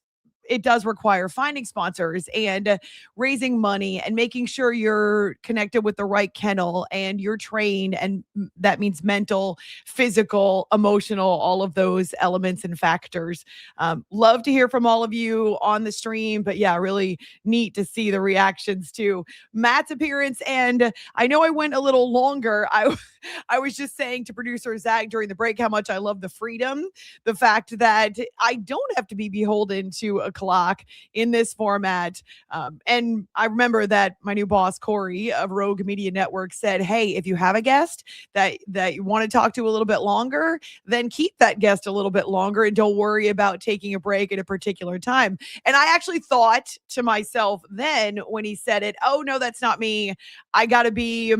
require finding sponsors and raising money and making sure you're connected with the right kennel and you're trained. And that means mental, physical, emotional, all of those elements and factors. Love to hear from all of you on the stream, but yeah, really neat to see the reactions to Matt's appearance. And I know I went a little longer. I was just saying to producer Zach during the break how much I love the freedom, the fact that I don't have to be beholden to a clock in this format. And I remember that my new boss, Corey of Rogue Media Network, said, hey, if you have a guest that you want to talk to a little bit longer, then keep that guest a little bit longer and don't worry about taking a break at a particular time. And I actually thought to myself then when he said it, oh, no, that's not me. I got to be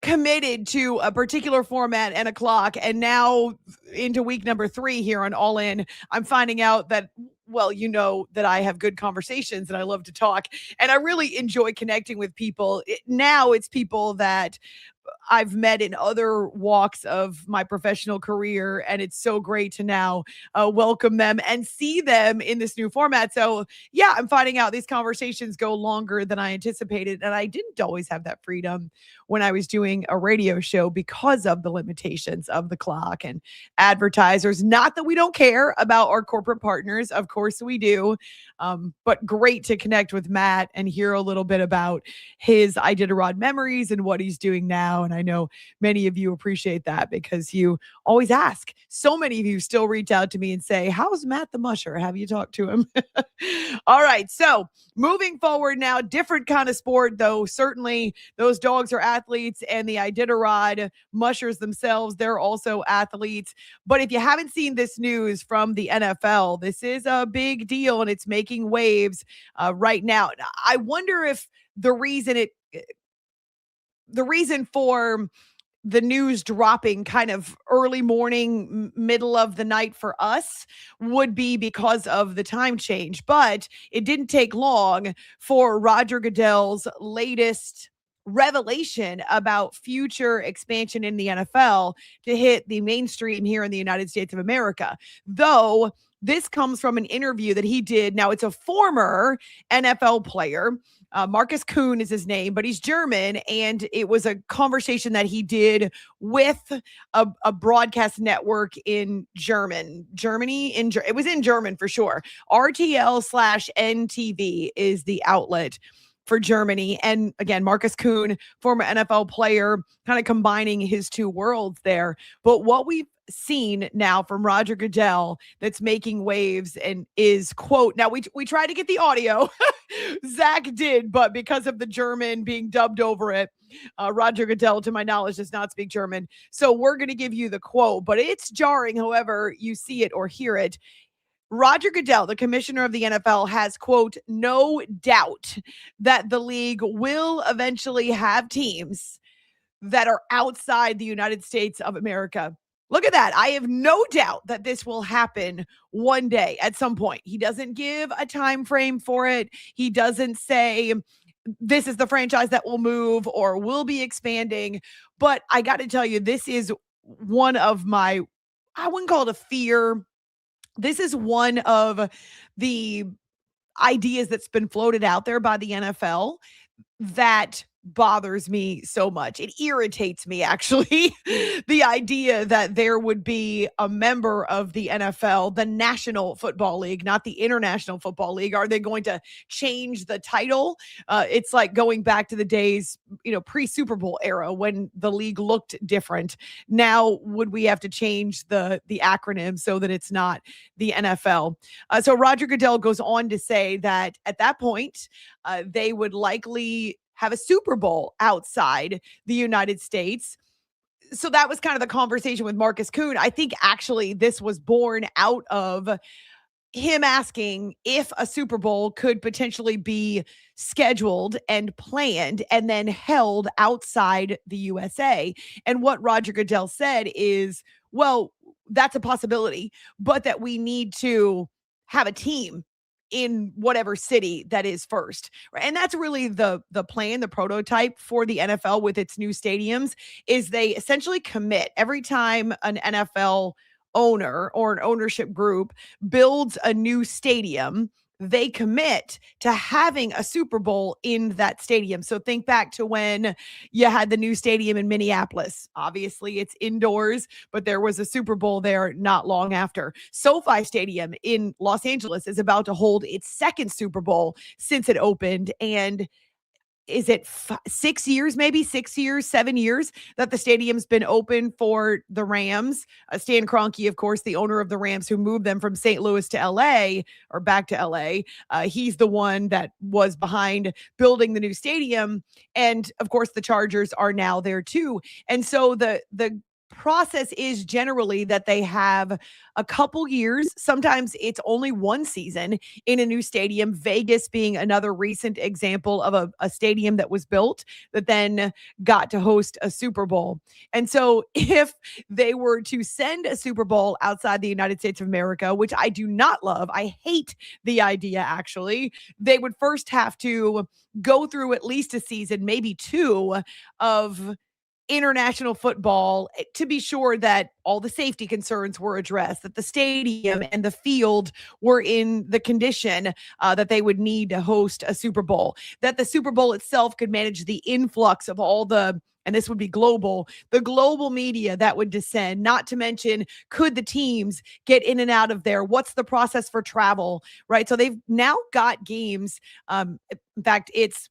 committed to a particular format and a clock. And now into week number 3 here on All In, I'm finding out that, well, you know that I have good conversations and I love to talk and I really enjoy connecting with people. Now it's people that I've met in other walks of my professional career. And it's so great to now welcome them and see them in this new format. So, yeah, I'm finding out these conversations go longer than I anticipated. And I didn't always have that freedom when I was doing a radio show because of the limitations of the clock and advertisers. Not that we don't care about our corporate partners. Of course we do. But great to connect with Matt and hear a little bit about his Iditarod memories and what he's doing now. And I know many of you appreciate that because you always ask. So many of you still reach out to me and say, how's Matt the Musher? Have you talked to him? All right. So moving forward now, different kind of sport, though. Certainly those dogs are athletes, and the Iditarod mushers themselves, they're also athletes. But if you haven't seen this news from the NFL, this is a big deal and it's making waves right now. I wonder if the reason for the news dropping kind of early morning, middle of the night for us would be because of the time change. But it didn't take long for Roger Goodell's latest revelation about future expansion in the NFL to hit the mainstream here in the United States of America. Though this comes from an interview that he did. Now, it's a former NFL player. Marcus Kuhn is his name, but he's German. And it was a conversation that he did with a broadcast network in Germany. It was in German for sure. RTL/NTV is the outlet for Germany. And again, Marcus Kuhn, former NFL player, kind of combining his two worlds there. But what we've seen now from Roger Goodell that's making waves and is, quote, now we tried to get the audio. Zach did, but because of the German being dubbed over it, Roger Goodell, to my knowledge, does not speak German. So we're going to give you the quote, but it's jarring however you see it or hear it. Roger Goodell, the commissioner of the NFL, has, quote, no doubt that the league will eventually have teams that are outside the United States of America. Look at that. I have no doubt that this will happen one day at some point. He doesn't give a time frame for it. He doesn't say this is the franchise that will move or will be expanding. But I got to tell you, this is one of my, I wouldn't call it a fear. This is one of the ideas that's been floated out there by the NFL that bothers me so much. It irritates me, actually, the idea that there would be a member of the NFL, the National Football League, not the International Football League. Are they going to change the title? It's like going back to the days, pre-Super Bowl era when the league looked different. Now, would we have to change the acronym so that it's not the NFL? So Roger Goodell goes on to say that at that point, they would likely have a Super Bowl outside the United States. So that was kind of the conversation with Marcus Kuhn. I think actually this was born out of him asking if a Super Bowl could potentially be scheduled and planned and then held outside the USA. And what Roger Goodell said is, well, that's a possibility, but that we need to have a team in whatever city that is first. Right? And that's really the plan, the prototype for the NFL with its new stadiums is they essentially commit every time an NFL owner or an ownership group builds a new stadium, they commit to having a Super Bowl in that stadium. So think back to when you had the new stadium in Minneapolis. Obviously, it's indoors, but there was a Super Bowl there not long after. SoFi Stadium in Los Angeles is about to hold its second Super Bowl since it opened. And is it 6 years, maybe 6 years, 7 years that the stadium's been open for the Rams? Stan Kroenke, of course, the owner of the Rams who moved them from St. Louis to LA or back to LA. He's the one that was behind building the new stadium. And of course, the Chargers are now there too. And so the process is generally that they have a couple years. Sometimes it's only one season in a new stadium, Vegas being another recent example of a stadium that was built that then got to host a Super Bowl. And so if they were to send a Super Bowl outside the United States of America, which I do not love, I hate the idea actually, they would first have to go through at least a season, maybe two, of international football to be sure that all the safety concerns were addressed, that the stadium and the field were in the condition that they would need to host a Super Bowl, that the Super Bowl itself could manage the influx of all the, and this would be global, the global media that would descend, not to mention, could the teams get in and out of there? What's the process for travel, right? So they've now got games. In fact, it's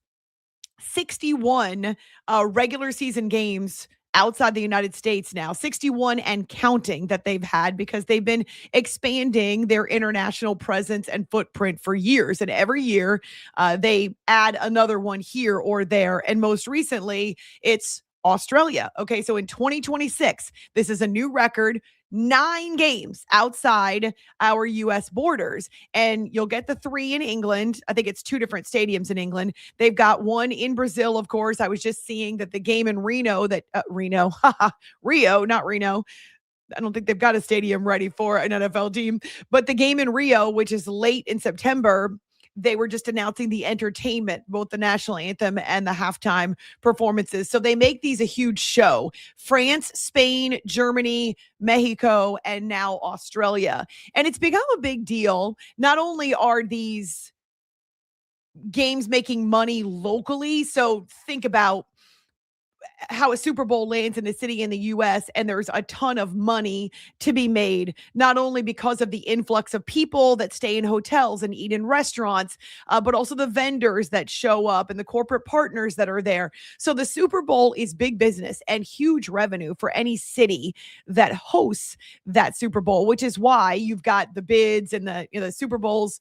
61 regular season games outside the United States now, 61 and counting that they've had, because they've been expanding their international presence and footprint for years. And every year they add another one here or there. And most recently, it's Australia. Okay, so in 2026, this is a new record. 9 games outside our U.S. borders. And you'll get the 3 in England. I think it's 2 different stadiums in England. They've got one in Brazil, of course. I was just seeing that the game in Rio, not Reno. I don't think they've got a stadium ready for an NFL team. But the game in Rio, which is late in September, they were just announcing the entertainment, both the national anthem and the halftime performances. So they make these a huge show. France, Spain, Germany, Mexico, and now Australia. And it's become a big deal. Not only are these games making money locally, so think about how a Super Bowl lands in a city in the U.S. and there's a ton of money to be made, not only because of the influx of people that stay in hotels and eat in restaurants, but also the vendors that show up and the corporate partners that are there. So the Super Bowl is big business and huge revenue for any city that hosts that Super Bowl, which is why you've got the bids and the Super Bowls.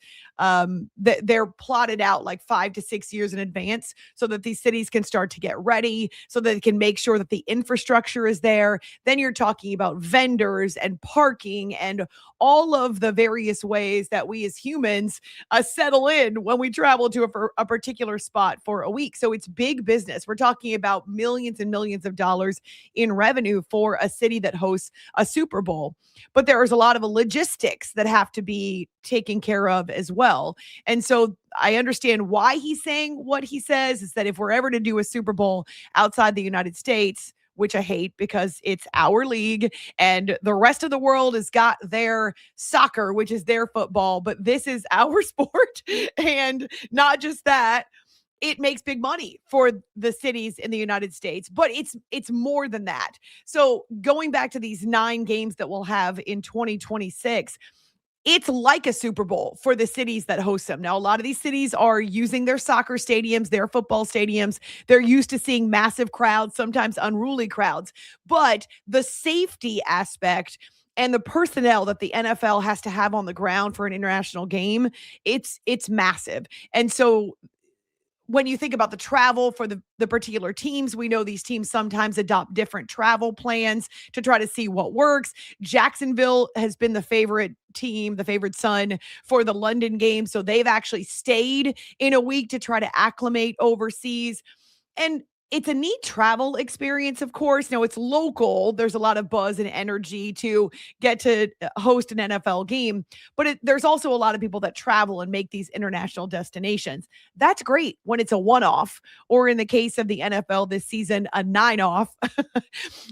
They're plotted out like 5 to 6 years in advance so that these cities can start to get ready, so that they can make sure that the infrastructure is there. Then you're talking about vendors and parking and all of the various ways that we as humans settle in when we travel to a particular spot for a week. So it's big business. We're talking about millions and millions of dollars in revenue for a city that hosts a Super Bowl. But there is a lot of logistics that have to be taken care of as well. And so I understand why he's saying what he says, is that if we're ever to do a Super Bowl outside the United States, which I hate because it's our league and the rest of the world has got their soccer, which is their football, but this is our sport. And not just that, it makes big money for the cities in the United States, but it's more than that. So going back to these 9 games that we'll have in 2026, it's like a Super Bowl for the cities that host them. Now, a lot of these cities are using their soccer stadiums, their football stadiums. They're used to seeing massive crowds, sometimes unruly crowds, but the safety aspect and the personnel that the NFL has to have on the ground for an international game, it's massive. And so when you think about the travel for the particular teams, we know these teams sometimes adopt different travel plans to try to see what works. Jacksonville has been the favorite team, the favorite son for the London game. So they've actually stayed in a week to try to acclimate overseas. And it's a neat travel experience, of course. Now, it's local. There's a lot of buzz and energy to get to host an NFL game, but there's also a lot of people that travel and make these international destinations. That's great when it's a one-off, or in the case of the NFL this season, a 9-off.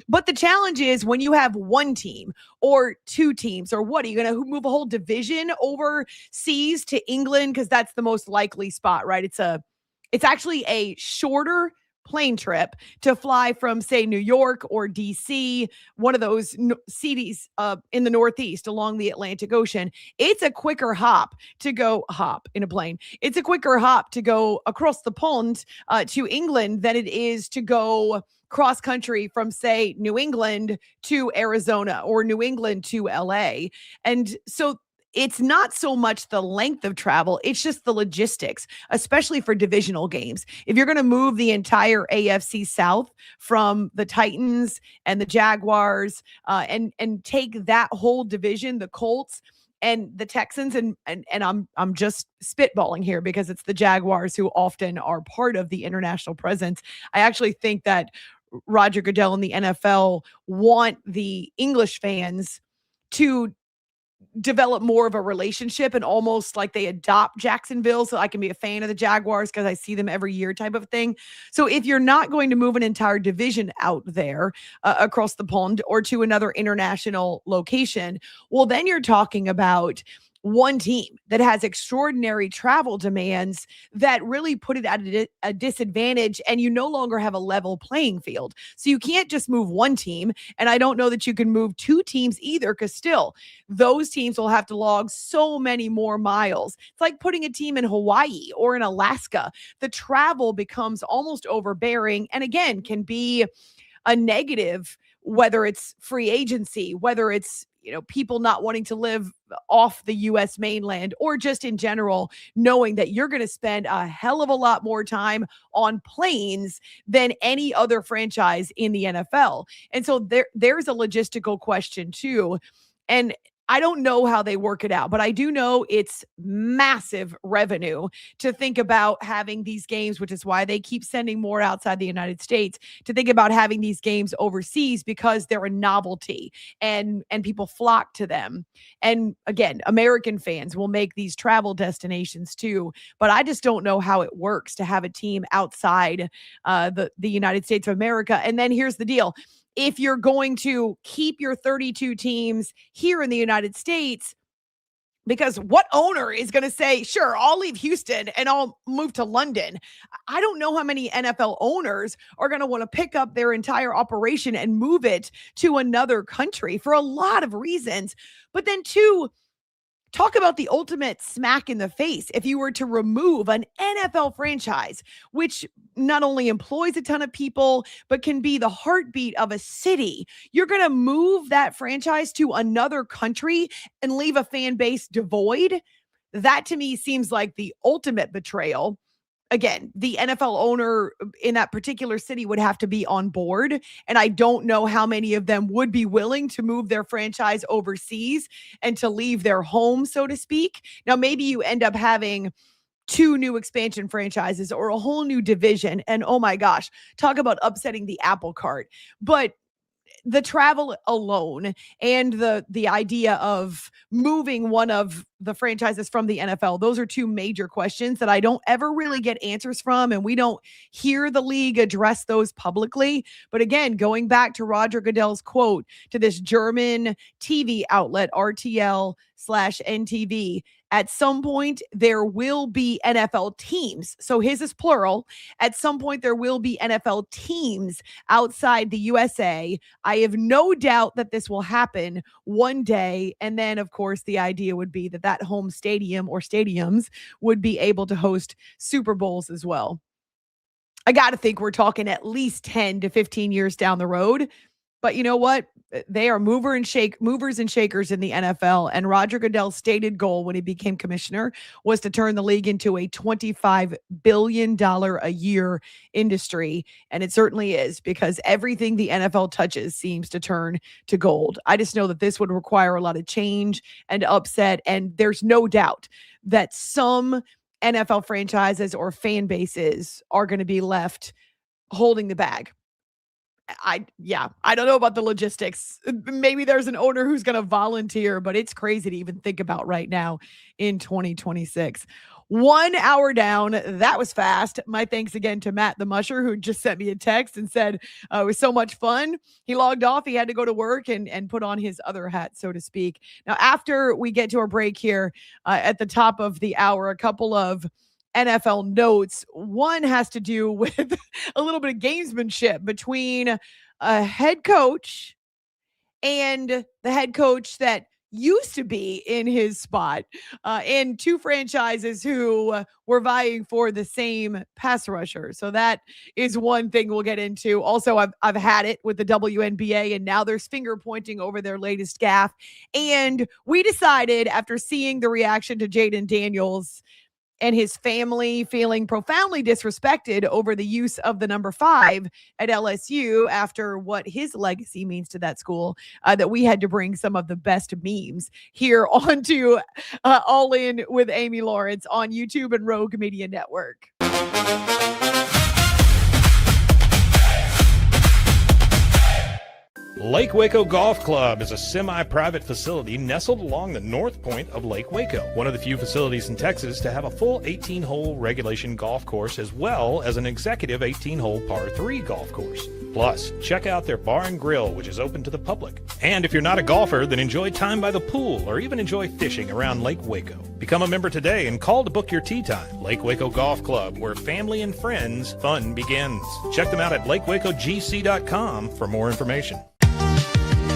But the challenge is when you have one team or 2 teams, or what, are you going to move a whole division overseas to England? Because that's the most likely spot, right? It's actually a shorter plane trip to fly from, say, New York or DC, one of those cities in the Northeast along the Atlantic Ocean. It's a quicker hop to go hop in a plane. It's a quicker hop to go across the pond to England than it is to go cross country from, say, New England to Arizona or New England to LA. And so it's not so much the length of travel, it's just the logistics, especially for divisional games. If you're going to move the entire AFC South from the Titans and the Jaguars and take that whole division, the Colts and the Texans, and I'm just spitballing here because it's the Jaguars who often are part of the international presence. I actually think that Roger Goodell and the NFL want the English fans to develop more of a relationship and almost like they adopt Jacksonville so I can be a fan of the Jaguars because I see them every year type of thing. So if you're not going to move an entire division out there across the pond or to another international location, well, then you're talking about one team that has extraordinary travel demands that really put it at a disadvantage, and you no longer have a level playing field. So you can't just move one team, and I don't know that you can move two teams either, because still those teams will have to log so many more miles. It's like putting a team in Hawaii or in Alaska. The travel becomes almost overbearing, and again can be a negative, whether it's free agency, whether it's people not wanting to live off the US mainland, or just in general, knowing that you're going to spend a hell of a lot more time on planes than any other franchise in the NFL. And so there's a logistical question too. And I don't know how they work it out, but I do know it's massive revenue to think about having these games, which is why they keep sending more outside the United States, to think about having these games overseas, because they're a novelty and people flock to them. And again, American fans will make these travel destinations too, but I just don't know how it works to have a team outside the United States of America. And then here's the deal. If you're going to keep your 32 teams here in the United States, because what owner is going to say, sure, I'll leave Houston and I'll move to London? I don't know how many NFL owners are going to want to pick up their entire operation and move it to another country for a lot of reasons. But then two, talk about the ultimate smack in the face. If you were to remove an NFL franchise, which not only employs a ton of people, but can be the heartbeat of a city, you're going to move that franchise to another country and leave a fan base devoid. That to me seems like the ultimate betrayal. Again, the NFL owner in that particular city would have to be on board, and I don't know how many of them would be willing to move their franchise overseas and to leave their home, so to speak. Now, maybe you end up having two new expansion franchises or a whole new division, and oh my gosh, talk about upsetting the apple cart. But the travel alone and the idea of moving one of the franchises from the NFL, those are two major questions that I don't ever really get answers from, and we don't hear the league address those publicly. But again, going back to Roger Goodell's quote to this German TV outlet, RTL/NTV, at some point there will be NFL teams. So his is plural. At some point there will be NFL teams outside the USA. I have no doubt that this will happen one day. And then, of course, the idea would be that home stadium or stadiums would be able to host Super Bowls as well. I got to think we're talking at least 10 to 15 years down the road. But you know what? They are movers and shakers in the NFL. And Roger Goodell's stated goal when he became commissioner was to turn the league into a $25 billion a year industry. And it certainly is, because everything the NFL touches seems to turn to gold. I just know that this would require a lot of change and upset. And there's no doubt that some NFL franchises or fan bases are going to be left holding the bag. I don't know about the logistics. Maybe there's an owner who's going to volunteer, but it's crazy to even think about right now in 2026. 1 hour down. That was fast. My thanks again to Matt the Musher, who just sent me a text and said it was so much fun. He logged off. He had to go to work and put on his other hat, so to speak. Now, after we get to our break here at the top of the hour, a couple of NFL notes. One has to do with a little bit of gamesmanship between a head coach and the head coach that used to be in his spot, and two franchises who were vying for the same pass rusher. So that is one thing we'll get into. Also, I've had it with the WNBA, and now there's finger pointing over their latest gaffe. And we decided, after seeing the reaction to Jayden Daniels and his family feeling profoundly disrespected over the use of the number 5 at LSU after what his legacy means to that school, that we had to bring some of the best memes here onto All In with Amy Lawrence on YouTube and Rogue Media Network. Lake Waco Golf Club is a semi-private facility nestled along the north point of Lake Waco, one of the few facilities in Texas to have a full 18-hole regulation golf course as well as an executive 18-hole par 3 golf course. Plus, check out their bar and grill, which is open to the public. And if you're not a golfer, then enjoy time by the pool or even enjoy fishing around Lake Waco. Become a member today and call to book your tee time. Lake Waco Golf Club, where family and friends fun begins. Check them out at lakewacogc.com for more information.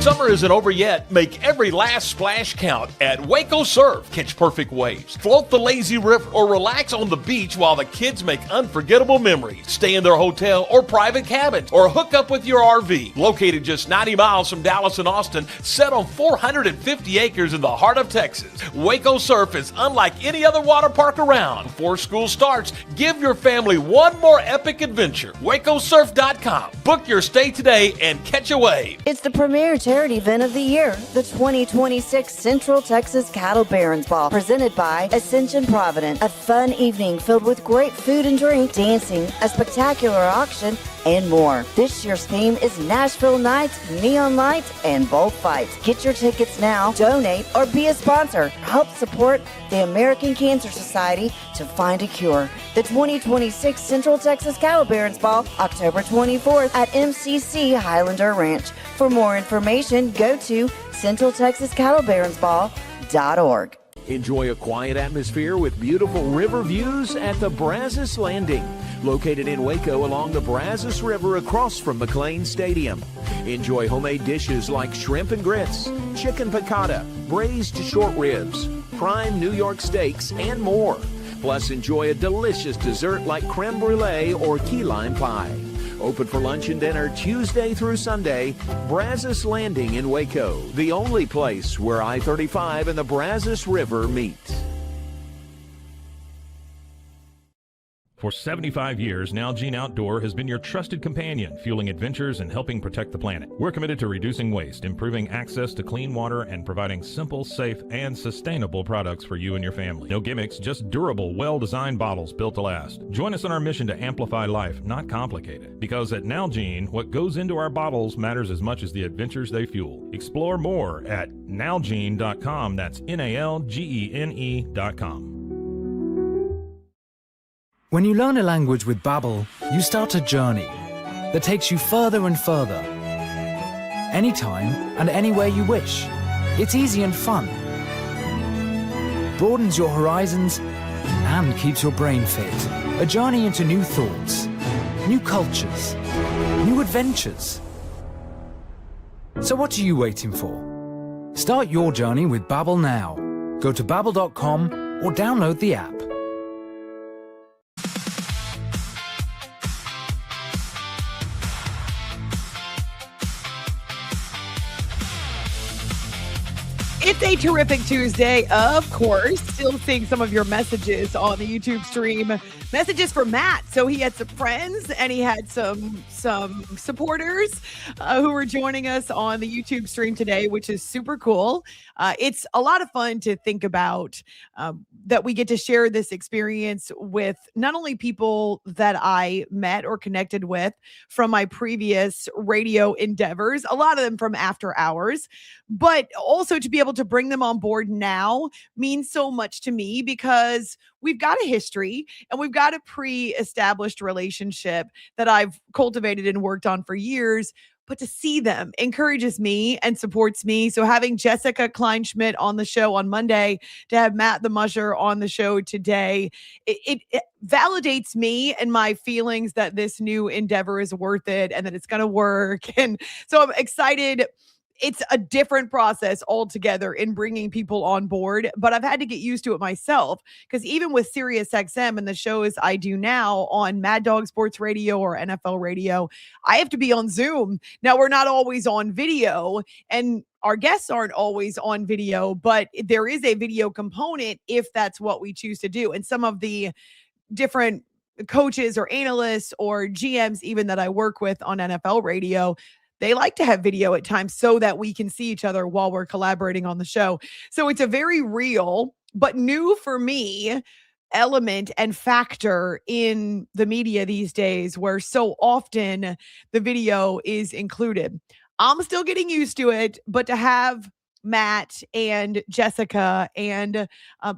Summer isn't over yet. Make every last splash count at Waco Surf. Catch perfect waves, float the lazy river, or relax on the beach while the kids make unforgettable memories. Stay in their hotel or private cabins, or hook up with your RV. Located just 90 miles from Dallas and Austin, set on 450 acres in the heart of Texas, Waco Surf is unlike any other water park around. Before school starts, give your family one more epic adventure. WacoSurf.com. Book your stay today and catch a wave. It's the premier charity event of the year, the 2026 Central Texas Cattle Barons Ball, presented by Ascension Provident. A fun evening filled with great food and drink, dancing, a spectacular auction, and more. This year's theme is Nashville Nights, Neon Lights, and Bullfights. Get your tickets now, donate, or be a sponsor. Help support the American Cancer Society to find a cure. The 2026 Central Texas Cattle Barons Ball, October 24th at MCC Highlander Ranch. For more information, go to centraltexascattlebaronsball.org. Enjoy a quiet atmosphere with beautiful river views at the Brazos Landing, located in Waco along the Brazos River across from McLean Stadium. Enjoy homemade dishes like shrimp and grits, chicken piccata, braised short ribs, prime New York steaks, and more. Plus, enjoy a delicious dessert like creme brulee or key lime pie. Open for lunch and dinner Tuesday through Sunday. Brazos Landing in Waco, the only place where I-35 and the Brazos River meet. For 75 years, Nalgene Outdoor has been your trusted companion, fueling adventures and helping protect the planet. We're committed to reducing waste, improving access to clean water, and providing simple, safe, and sustainable products for you and your family. No gimmicks, just durable, well-designed bottles built to last. Join us in our mission to amplify life, not complicate it. Because at Nalgene, what goes into our bottles matters as much as the adventures they fuel. Explore more at nalgene.com. That's NALGENE.com. When you learn a language with Babbel, you start a journey that takes you further and further. Anytime and anywhere you wish. It's easy and fun. Broadens your horizons and keeps your brain fit. A journey into new thoughts, new cultures, new adventures. So what are you waiting for? Start your journey with Babbel now. Go to babbel.com or download the app. It's a terrific Tuesday, of course. Still seeing some of your messages on the YouTube stream. Messages for Matt. So he had some friends and he had some supporters who were joining us on the YouTube stream today, which is super cool. It's a lot of fun to think about that we get to share this experience with not only people that I met or connected with from my previous radio endeavors, a lot of them from after hours, but also to be able to bring them on board now means so much to me because we've got a history and we've got a pre-established relationship that I've cultivated and worked on for years. But to see them encourages me and supports me. So having Jessica Kleinschmidt on the show on Monday, to have Matt the Musher on the show today, it validates me and my feelings that this new endeavor is worth it and that it's going to work. And so I'm excited. It's a different process altogether in bringing people on board, but I've had to get used to it myself because even with SiriusXM and the shows I do now on Mad Dog Sports Radio or NFL Radio, I have to be on Zoom. Now, we're not always on video and our guests aren't always on video, but there is a video component if that's what we choose to do. And some of the different coaches or analysts or GMs even that I work with on NFL Radio, they like to have video at times so that we can see each other while we're collaborating on the show. So it's a very real, but new for me, element and factor in the media these days where so often the video is included. I'm still getting used to it, but to have Matt and Jessica and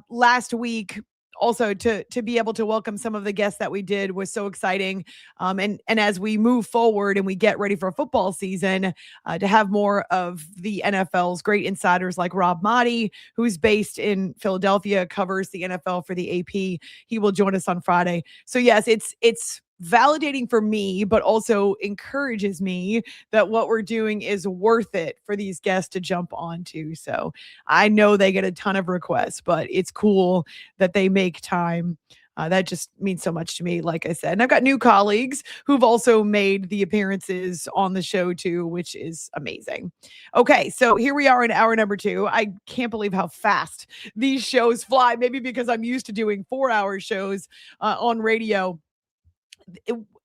last week also to be able to welcome some of the guests that we did was so exciting. And as we move forward and we get ready for football season, to have more of the NFL's great insiders like Rob Motti, who's based in Philadelphia, covers the NFL for the AP. He will join us on Friday. So yes, it's validating for me, but also encourages me that what we're doing is worth it for these guests to jump onto. So I know they get a ton of requests, but it's cool that they make time. That just means so much to me, like I said. And I've got new colleagues who've also made the appearances on the show too, which is amazing. Okay, so here we are in hour number 2. I can't believe how fast these shows fly, maybe because I'm used to doing 4-hour shows on radio.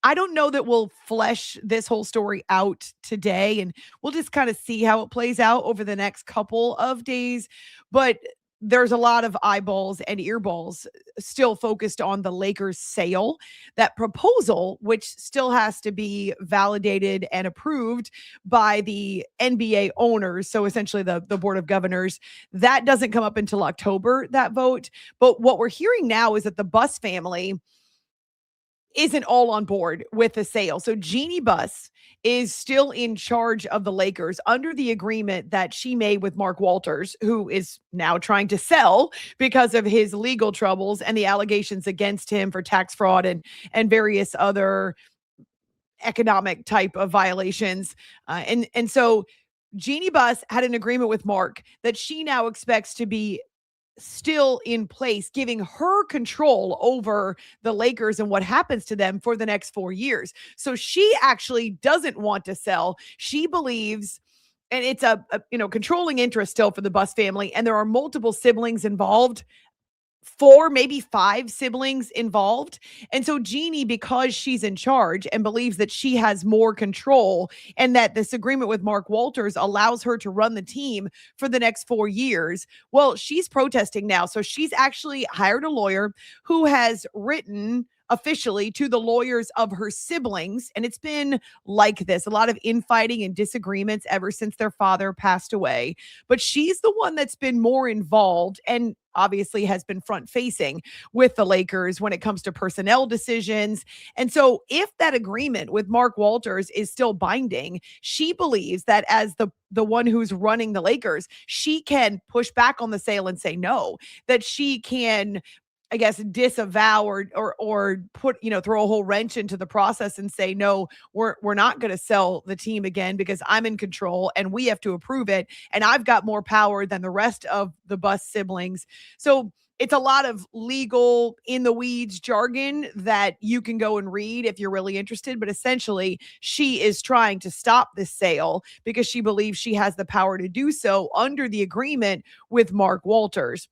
I don't know that we'll flesh this whole story out today, and we'll just kind of see how it plays out over the next couple of days. But there's a lot of eyeballs and earballs still focused on the Lakers sale. That proposal, which still has to be validated and approved by the NBA owners, so essentially the board of governors, that doesn't come up until October, that vote. But what we're hearing now is that the Buss family isn't all on board with the sale. So Jeannie Buss is still in charge of the Lakers under the agreement that she made with Mark Walters, who is now trying to sell because of his legal troubles and the allegations against him for tax fraud and various other economic type of violations. And so Jeannie Buss had an agreement with Mark that she now expects to be still in place, giving her control over the Lakers and what happens to them for the next 4 years. So she actually doesn't want to sell. She believes, and it's a controlling interest still for the Buss family, and there are multiple siblings involved. 4, maybe 5 siblings involved. And so Jeannie, because she's in charge and believes that she has more control and that this agreement with Mark Walters allows her to run the team for the next 4 years, well, she's protesting now. So she's actually hired a lawyer who has written officially to the lawyers of her siblings. And it's been like this, a lot of infighting and disagreements ever since their father passed away. But she's the one that's been more involved and obviously has been front facing with the Lakers when it comes to personnel decisions. And so if that agreement with Mark Walters is still binding, she believes that as the one who's running the Lakers, she can push back on the sale and say no, that she can, I guess, disavow or put, throw a whole wrench into the process and say, no, we're not going to sell the team again because I'm in control and we have to approve it. And I've got more power than the rest of the Buss siblings. So it's a lot of legal in the weeds jargon that you can go and read if you're really interested. But essentially, she is trying to stop this sale because she believes she has the power to do so under the agreement with Mark Walters.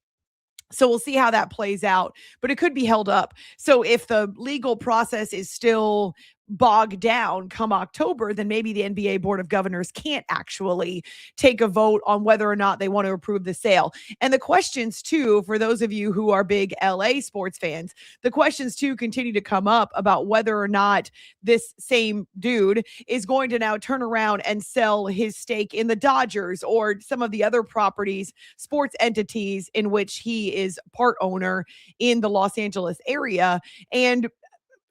So we'll see how that plays out, but it could be held up. So if the legal process is still bogged down come October, then maybe the NBA Board of Governors can't actually take a vote on whether or not they want to approve the sale. And the questions too, for those of you who are big LA sports fans, the questions too continue to come up about whether or not this same dude is going to now turn around and sell his stake in the Dodgers or some of the other properties, sports entities in which he is part owner in the Los Angeles area. And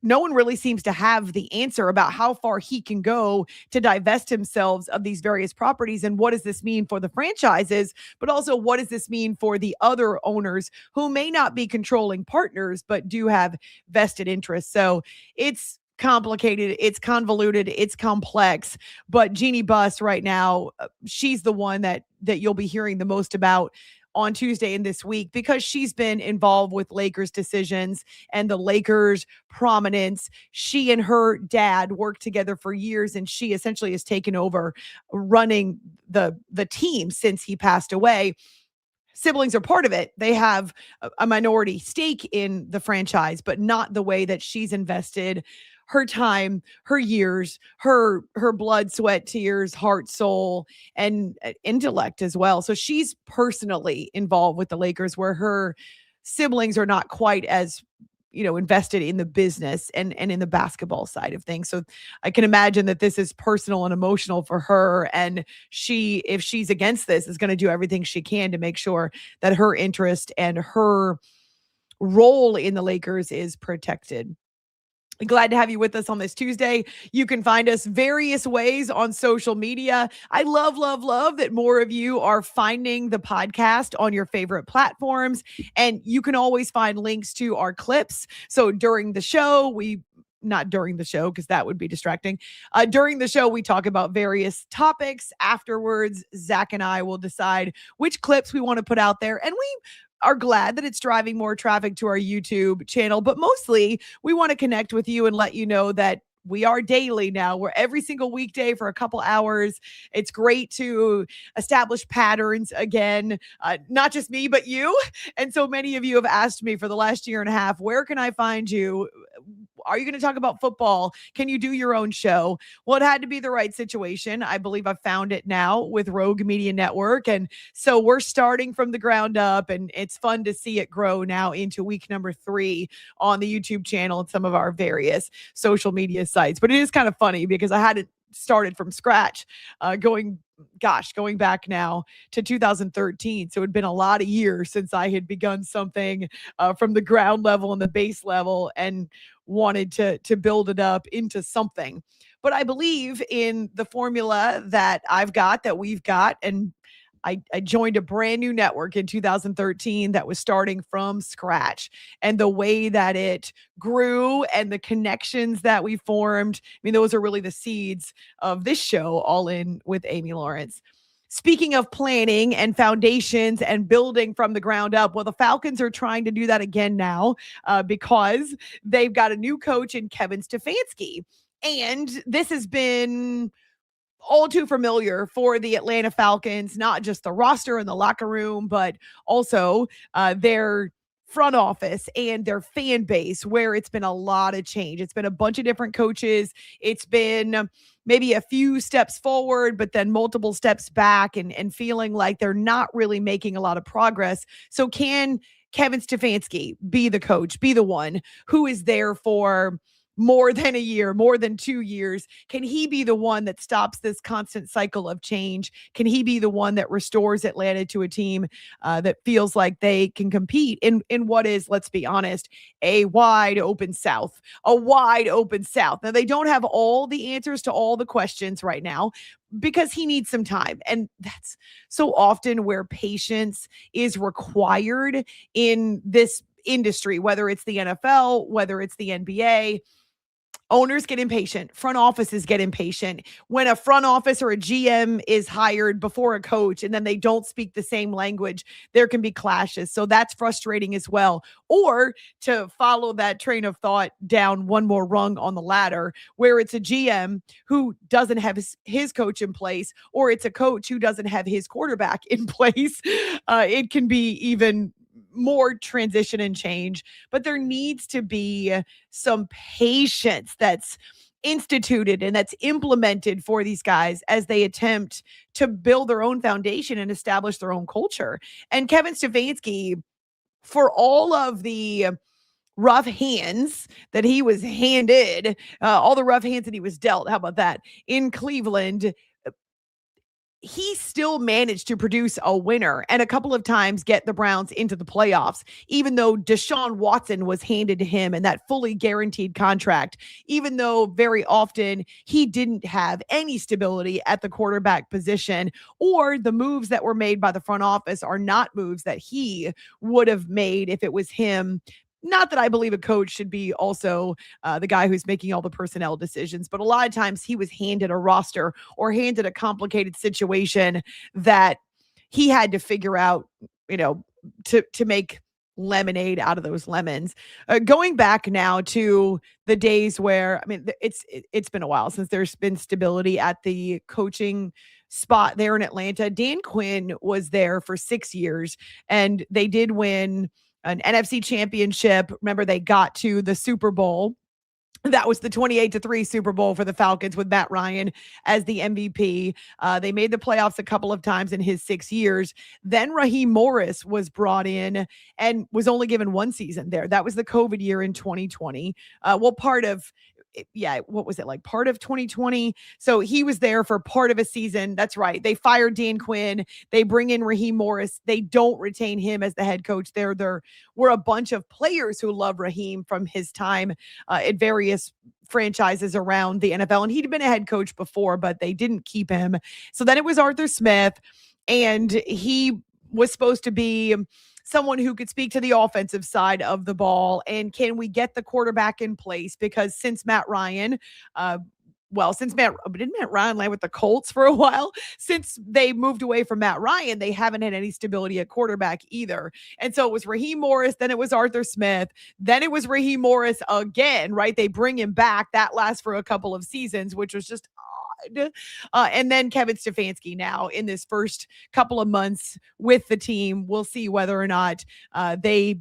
no one really seems to have the answer about how far he can go to divest himself of these various properties. And what does this mean for the franchises? But also, what does this mean for the other owners who may not be controlling partners, but do have vested interests? So it's complicated, it's convoluted, it's complex. But Jeannie Buss right now, she's the one that you'll be hearing the most about on Tuesday and this week because she's been involved with Lakers decisions and the Lakers prominence. She and her dad worked together for years, and she essentially has taken over running the team since he passed away. Siblings are part of it. They have a minority stake in the franchise, but not the way that she's invested her time, her years, her blood, sweat, tears, heart, soul, and intellect as well. So she's personally involved with the Lakers, where her siblings are not quite as invested in the business and in the basketball side of things. So I can imagine that this is personal and emotional for her. And if she's against this, is going to do everything she can to make sure that her interest and her role in the Lakers is protected. Glad to have you with us on this Tuesday. You can find us various ways on social media. I love that more of you are finding the podcast on your favorite platforms. And you can always find links to our clips. So during the show, not during the show, because that would be distracting. During the show, we talk about various topics. Afterwards, Zach and I will decide which clips we want to put out there. And we are glad that it's driving more traffic to our YouTube channel, but mostly we want to connect with you and let you know that we are daily now. We're every single weekday for a couple hours. It's great to establish patterns again, not just me, but you. And so many of you have asked me for the last year and a half, where can I find you? Are you going to talk about football? Can you do your own show? Well, it had to be the right situation. I believe I've found it now with Rogue Media Network. And so we're starting from the ground up, and it's fun to see it grow now into week number 3 on the YouTube channel and some of our various social media sites. But it is kind of funny because I hadn't started from scratch, going back now to 2013. So it'd been a lot of years since I had begun something from the ground level and the base level and wanted to build it up into something. But I believe in the formula that we've got. And I joined a brand new network in 2013 that was starting from scratch, and the way that it grew and the connections that we formed. I mean, those are really the seeds of this show, All In with Amy Lawrence. Speaking of planning and foundations and building from the ground up, well, the Falcons are trying to do that again now because they've got a new coach in Kevin Stefanski. And this has been all too familiar for the Atlanta Falcons, not just the roster and the locker room, but also their front office and their fan base, where it's been a lot of change. It's been a bunch of different coaches. It's been maybe a few steps forward, but then multiple steps back, and feeling like they're not really making a lot of progress. So can Kevin Stefanski be the coach, be the one who is there for more than a year, more than 2 years? Can he be the one that stops this constant cycle of change? Can he be the one that restores Atlanta to a team that feels like they can compete in what is, let's be honest, a wide open South? Now, they don't have all the answers to all the questions right now because he needs some time. And that's so often where patience is required in this industry, whether it's the NFL, whether it's the NBA. Owners get impatient. Front offices get impatient. When a front office or a GM is hired before a coach and then they don't speak the same language, there can be clashes. So that's frustrating as well. Or to follow that train of thought down one more rung on the ladder, where it's a GM who doesn't have his coach in place, or it's a coach who doesn't have his quarterback in place. It can be even more transition and change, but there needs to be some patience that's instituted and that's implemented for these guys as they attempt to build their own foundation and establish their own culture. And Kevin Stefanski, for all of the rough hands that he was handed, all the rough hands that he was dealt, how about that, in Cleveland, he still managed to produce a winner and a couple of times get the Browns into the playoffs, even though Deshaun Watson was handed to him and that fully guaranteed contract, even though very often he didn't have any stability at the quarterback position, or the moves that were made by the front office are not moves that he would have made if it was him. Not that I believe a coach should be also the guy who's making all the personnel decisions, but a lot of times he was handed a roster or handed a complicated situation that he had to figure out, to make lemonade out of those lemons. Going back now to the days where, it's been a while since there's been stability at the coaching spot there in Atlanta. Dan Quinn was there for 6 years, and they did win an NFC championship. Remember, they got to the Super Bowl That was the 28-3 Super Bowl for the Falcons with Matt Ryan as the MVP. They made the playoffs a couple of times in his 6 years. Then Raheem Morris was brought in and was only given one season there. That was the COVID year in 2020. What was it like? Part of 2020. So he was there for part of a season. That's right. They fired Dan Quinn. They bring in Raheem Morris. They don't retain him as the head coach. There were a bunch of players who love Raheem from his time at various franchises around the NFL. And he'd been a head coach before, but they didn't keep him. So then it was Arthur Smith, and he was supposed to be someone who could speak to the offensive side of the ball. And can we get the quarterback in place? Because since Matt Ryan, didn't Matt Ryan land with the Colts for a while? Since they moved away from Matt Ryan, they haven't had any stability at quarterback either. And so it was Raheem Morris, then it was Arthur Smith, then it was Raheem Morris again, right? They bring him back. That lasts for a couple of seasons, which was just and then Kevin Stefanski now in this first couple of months with the team. We'll see whether or not they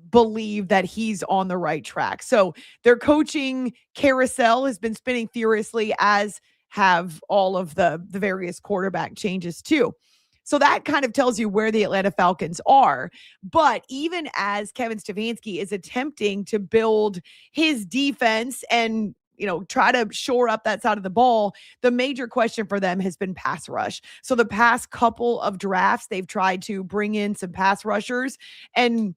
believe that he's on the right track. So their coaching carousel has been spinning furiously, as have all of the various quarterback changes too. So that kind of tells you where the Atlanta Falcons are. But even as Kevin Stefanski is attempting to build his defense and try to shore up that side of the ball, the major question for them has been pass rush. So the past couple of drafts, they've tried to bring in some pass rushers, and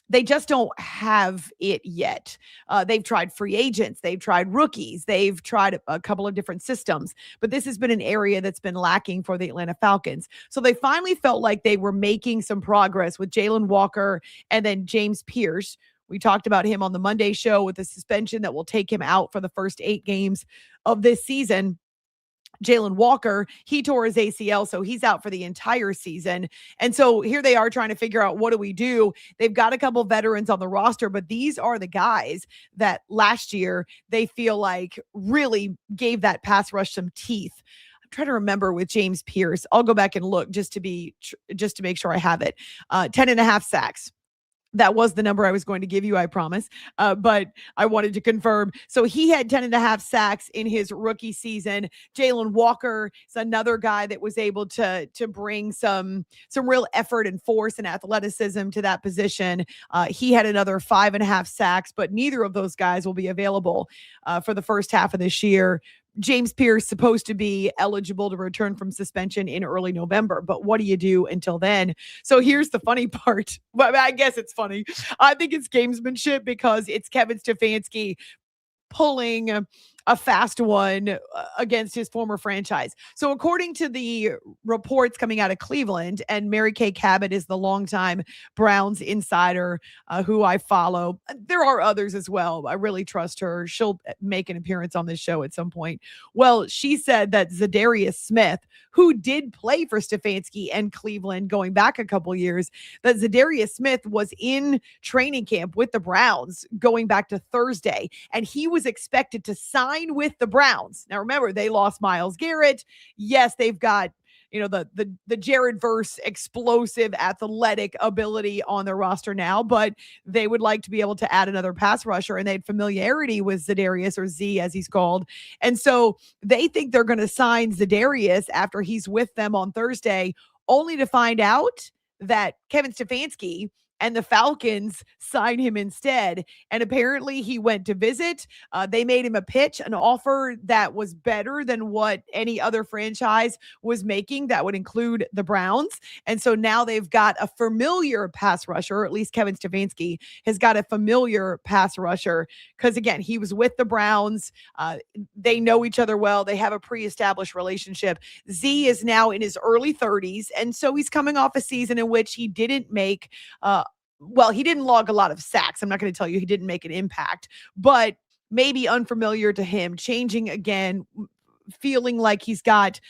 they just don't have it yet. They've tried free agents. They've tried rookies. They've tried a couple of different systems. But this has been an area that's been lacking for the Atlanta Falcons. So they finally felt like they were making some progress with Jalen Walker and then James Pierce. We talked about him on the Monday show with a suspension that will take him out for the first 8 games of this season. Jalen Walker, he tore his ACL, so he's out for the entire season. And so here they are trying to figure out, what do we do? They've got a couple veterans on the roster, but these are the guys that last year they feel like really gave that pass rush some teeth. I'm trying to remember with James Pierce. I'll go back and look just to make sure I have it. 10.5 sacks. That was the number I was going to give you, I promise. But I wanted to confirm. So he had 10.5 sacks in his rookie season. Jalen Walker is another guy that was able to bring some real effort and force and athleticism to that position. He had another 5.5 sacks, but neither of those guys will be available for the first half of this year. James Pierce supposed to be eligible to return from suspension in early November, but what do you do until then? So here's the funny part. Well, I guess it's funny. I think it's gamesmanship because it's Kevin Stefanski pulling a fast one against his former franchise. So according to the reports coming out of Cleveland, and Mary Kay Cabot is the longtime Browns insider who I follow. There are others as well. I really trust her. She'll make an appearance on this show at some point. Well, she said that Zadarius Smith, who did play for Stefanski and Cleveland going back a couple years, that Zadarius Smith was in training camp with the Browns going back to Thursday, and he was expected to sign with the Browns. Now remember, they lost Myles Garrett. Yes, they've got the Jared Verse explosive athletic ability on their roster now, but they would like to be able to add another pass rusher, and they had familiarity with Zadarius, or Z as he's called. And so they think they're going to sign Zadarius after he's with them on Thursday, only to find out that Kevin Stefanski and the Falcons signed him instead. And apparently he went to visit. They made him a pitch, an offer that was better than what any other franchise was making. That would include the Browns. And so now they've got a familiar pass rusher, or at least Kevin Stefanski has got a familiar pass rusher. Because again, he was with the Browns. They know each other well. They have a pre-established relationship. Z is now in his early 30s. And so he's coming off a season in which he didn't make he didn't log a lot of sacks. I'm not going to tell you he didn't make an impact, but maybe unfamiliar to him, changing again feeling like he's got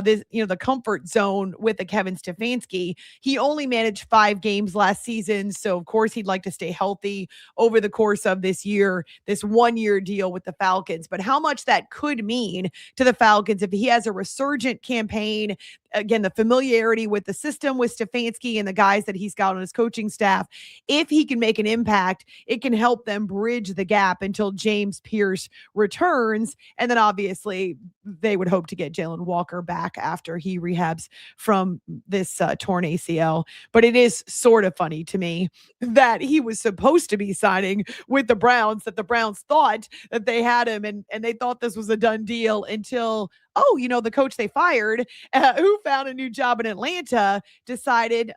this, the comfort zone with the Kevin Stefanski. He only managed 5 games last season, so of course he'd like to stay healthy over the course of this year, this 1-year deal with the Falcons. But how much that could mean to the Falcons if he has a resurgent campaign, again, the familiarity with the system with Stefanski and the guys that he's got on his coaching staff, if he can make an impact, it can help them bridge the gap until James Pierce returns. And then obviously they would hope to get Jalen Walker back after he rehabs from this torn ACL. But it is sort of funny to me that he was supposed to be signing with the Browns, that the Browns thought that they had him and they thought this was a done deal until, the coach they fired, who found a new job in Atlanta, decided,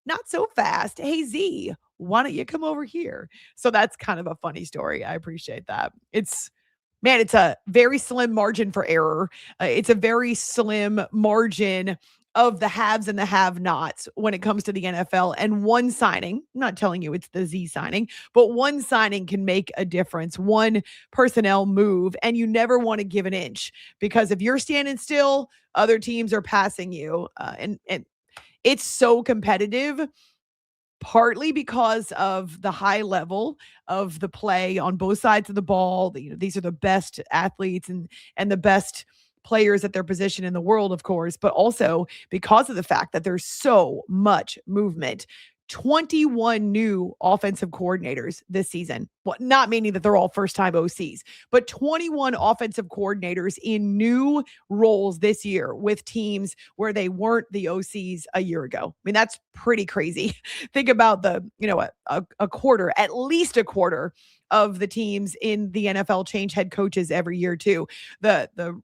not so fast. Hey, Z, why don't you come over here? So that's kind of a funny story. I appreciate that. It's a very slim margin for error. It's a very slim margin of the haves and the have-nots when it comes to the NFL. And one signing, I'm not telling you it's the Z signing, but one signing can make a difference. One personnel move, and you never want to give an inch, because if you're standing still, other teams are passing you. And it's so competitive, partly because of the high level of the play on both sides of the ball. These are the best athletes and the best players at their position in the world, of course, but also because of the fact that there's so much movement. 21 new offensive coordinators this season. Well, not meaning that they're all first-time OCs, but 21 offensive coordinators in new roles this year with teams where they weren't the OCs a year ago. I mean, that's pretty crazy. Think about a quarter, at least a quarter of the teams in the NFL change head coaches every year too. The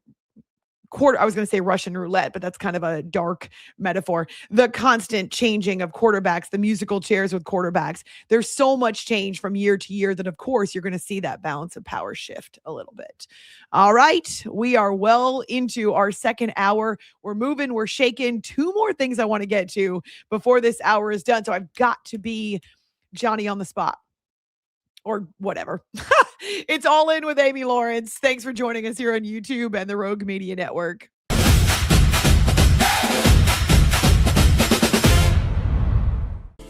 quarter, I was going to say Russian roulette, but that's kind of a dark metaphor. The constant changing of quarterbacks, the musical chairs with quarterbacks. There's so much change from year to year that, of course, you're going to see that balance of power shift a little bit. All right. We are well into our second hour. We're moving, we're shaking. 2 more things I want to get to before this hour is done. So I've got to be Johnny on the spot. Or whatever. It's All In with Amy Lawrence. Thanks for joining us here on YouTube and the Rogue Media Network.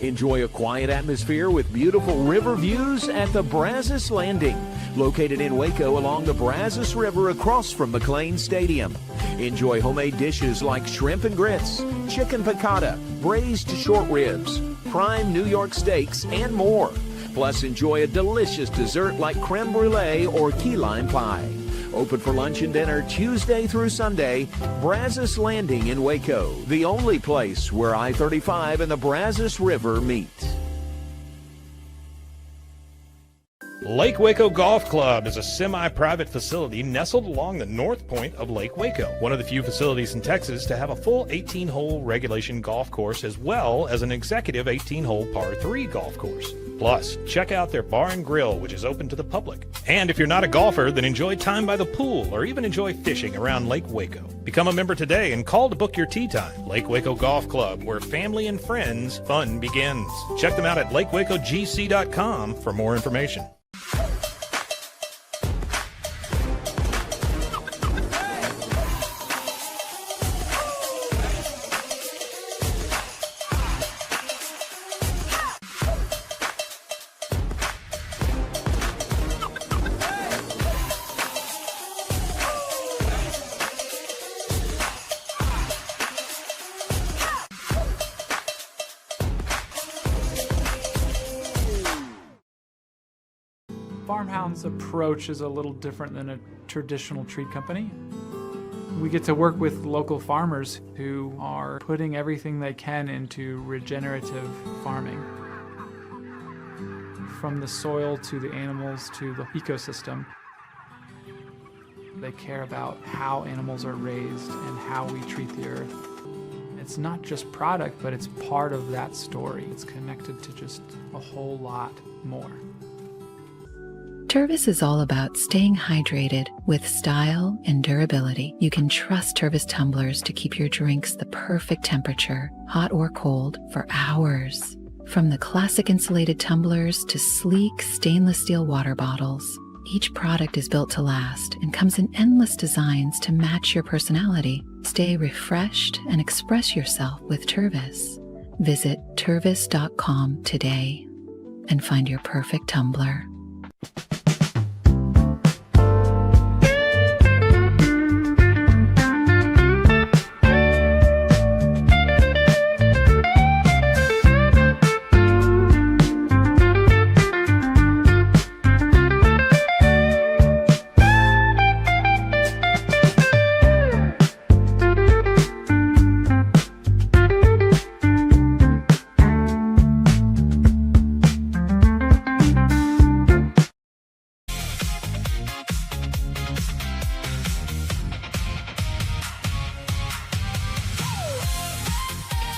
Enjoy a quiet atmosphere with beautiful river views at the Brazos Landing, located in Waco along the Brazos River across from McLean Stadium. Enjoy homemade dishes like shrimp and grits, chicken piccata, braised short ribs, prime New York steaks, and more. Plus, enjoy a delicious dessert like creme brulee or key lime pie. Open for lunch and dinner Tuesday through Sunday. Brazos Landing in Waco, the only place where I-35 and the Brazos River meet. Lake Waco Golf Club is a semi-private facility nestled along the north point of Lake Waco, one of the few facilities in Texas to have a full 18-hole regulation golf course as well as an executive 18-hole par 3 golf course. Plus, check out their bar and grill, which is open to the public. And if you're not a golfer, then enjoy time by the pool or even enjoy fishing around Lake Waco. Become a member today and call to book your tee time. Lake Waco Golf Club, where family and friends fun begins. Check them out at lakewacogc.com for more information. Farmhound's approach is a little different than a traditional treat company. We get to work with local farmers who are putting everything they can into regenerative farming. From the soil to the animals to the ecosystem. They care about how animals are raised and how we treat the earth. It's not just product, but it's part of that story. It's connected to just a whole lot more. Tervis is all about staying hydrated with style and durability. You can trust Tervis tumblers to keep your drinks the perfect temperature, hot or cold, for hours. From the classic insulated tumblers to sleek stainless steel water bottles, Each product is built to last and comes in endless designs to match your personality. Stay refreshed and express yourself with Tervis. Visit tervis.com today and find your perfect tumbler.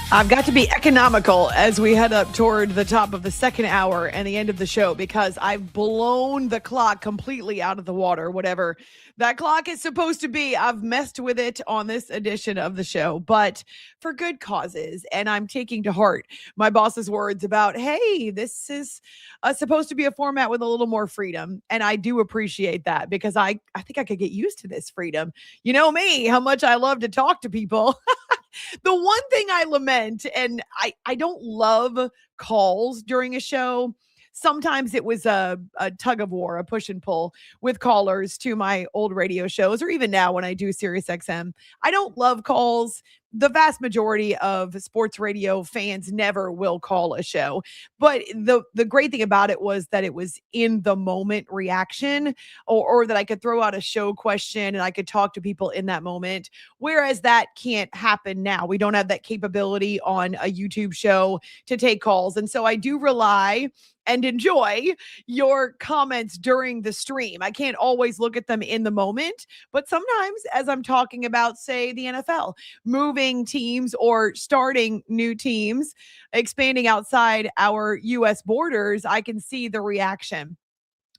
I've got to be economical as we head up toward the top of the second hour and the end of the show, because I've blown the clock completely out of the water, whatever that clock is supposed to be. I've messed with it on this edition of the show, but for good causes. And I'm taking to heart my boss's words about, hey, this is supposed to be a format with a little more freedom. And I do appreciate that, because I think I could get used to this freedom. You know me, how much I love to talk to people. The one thing I lament, and I don't love calls during a show. Sometimes it was a tug of war, a push and pull with callers to my old radio shows, or even now when I do Sirius XM. I don't love calls. The vast majority of sports radio fans never will call a show. But the great thing about it was that it was in the moment reaction, or that I could throw out a show question and I could talk to people in that moment. Whereas that can't happen now. We don't have that capability on a YouTube show to take calls. And so I do rely and enjoy your comments during the stream. I can't always look at them in the moment, but sometimes as I'm talking about, say, the NFL, moving teams or starting new teams, expanding outside our US borders, I can see the reaction.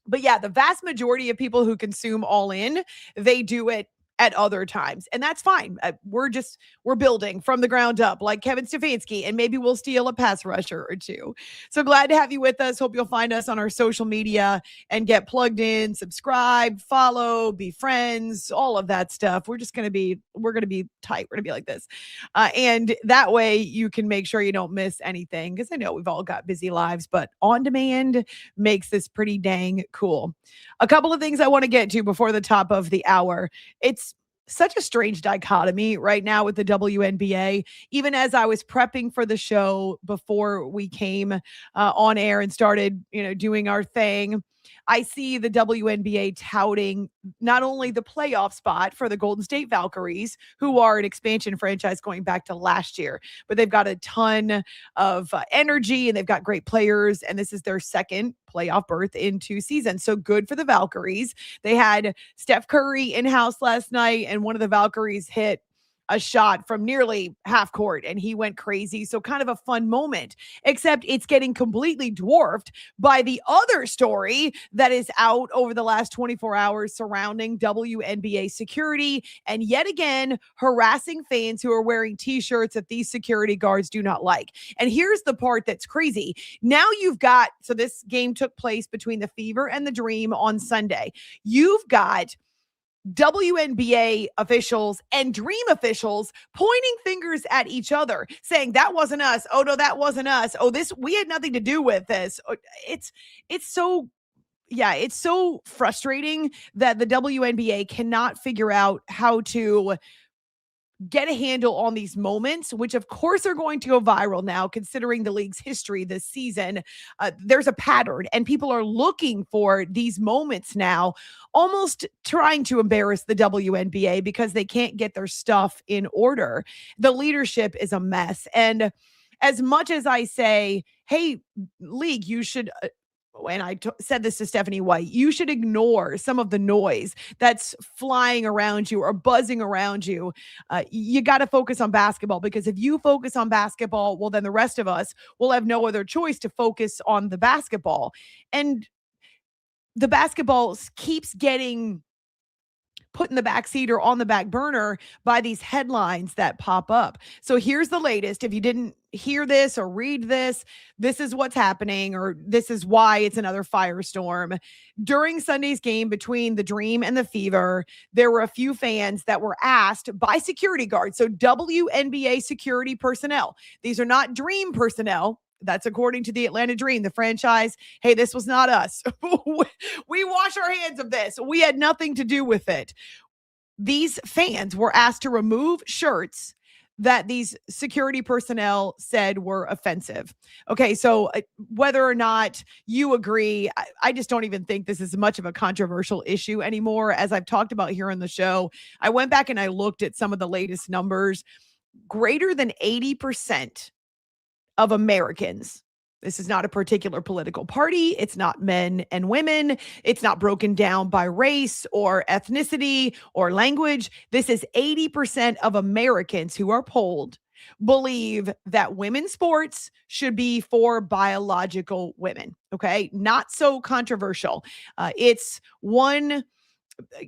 But yeah, the vast majority of people who consume All In, they do it at other times. And that's fine. We're building from the ground up like Kevin Stefanski, and maybe we'll steal a pass rusher or two. So glad to have you with us. Hope you'll find us on our social media and get plugged in, subscribe, follow, be friends, all of that stuff. We're going to be tight. We're going to be like this. And that way you can make sure you don't miss anything, because I know we've all got busy lives, but on demand makes this pretty dang cool. A couple of things I want to get to before the top of the hour. It's such a strange dichotomy right now with the WNBA. Even as I was prepping for the show before we came on air and started, doing our thing, I see the WNBA touting not only the playoff spot for the Golden State Valkyries, who are an expansion franchise going back to last year, but they've got a ton of energy and they've got great players, and this is their second playoff berth in 2 seasons. So good for the Valkyries. They had Steph Curry in-house last night, and one of the Valkyries hit a shot from nearly half court and he went crazy. So kind of a fun moment, except it's getting completely dwarfed by the other story that is out over the last 24 hours surrounding WNBA security, and yet again harassing fans who are wearing t-shirts that these security guards do not like. And here's the part that's crazy. Now so this game took place between the Fever and the Dream on Sunday. You've got WNBA officials and Dream officials pointing fingers at each other, saying that wasn't us. Oh no, that wasn't us. Oh, we had nothing to do with this. It's so frustrating that the WNBA cannot figure out how to get a handle on these moments, which of course are going to go viral now, considering the league's history this season. There's a pattern, and people are looking for these moments now, almost trying to embarrass the WNBA because they can't get their stuff in order. The leadership is a mess. And as much as I say, hey, league, you should and I said this to Stephanie White, you should ignore some of the noise that's flying around you or buzzing around you. You got to focus on basketball, because if you focus on basketball, well, then the rest of us will have no other choice to focus on the basketball. And the basketball keeps getting put in the back seat or on the back burner by these headlines that pop up. So here's the latest. If you didn't hear this or read this, this is what's happening, or this is why it's another firestorm. During Sunday's game between the Dream and the Fever, there were a few fans that were asked by security guards, so WNBA security personnel. These are not Dream personnel. That's according to the Atlanta Dream, the franchise. Hey, this was not us. We wash our hands of this. We had nothing to do with it. These fans were asked to remove shirts that these security personnel said were offensive. Okay, so whether or not you agree, I just don't even think this is much of a controversial issue anymore. As I've talked about here on the show, I went back and I looked at some of the latest numbers. Greater than 80% of Americans, this is not a particular political party, it's not men and women, it's not broken down by race or ethnicity or language. This is 80% of Americans who are polled believe that women's sports should be for biological women. Okay, not so controversial. It's one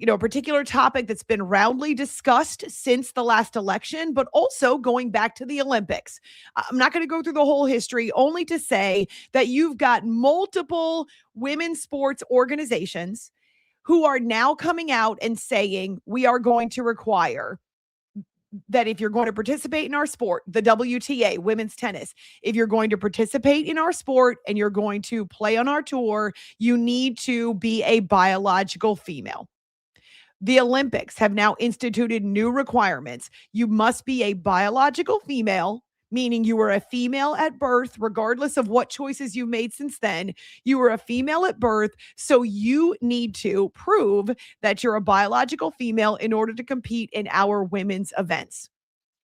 a particular topic that's been roundly discussed since the last election, but also going back to the Olympics. I'm not going to go through the whole history, only to say that you've got multiple women's sports organizations who are now coming out and saying, we are going to require that if you're going to participate in our sport, the WTA, women's tennis, if you're going to participate in our sport and you're going to play on our tour, you need to be a biological female. The Olympics have now instituted new requirements. You must be a biological female, meaning you were a female at birth, regardless of what choices you've made since then. You were a female at birth, so you need to prove that you're a biological female in order to compete in our women's events.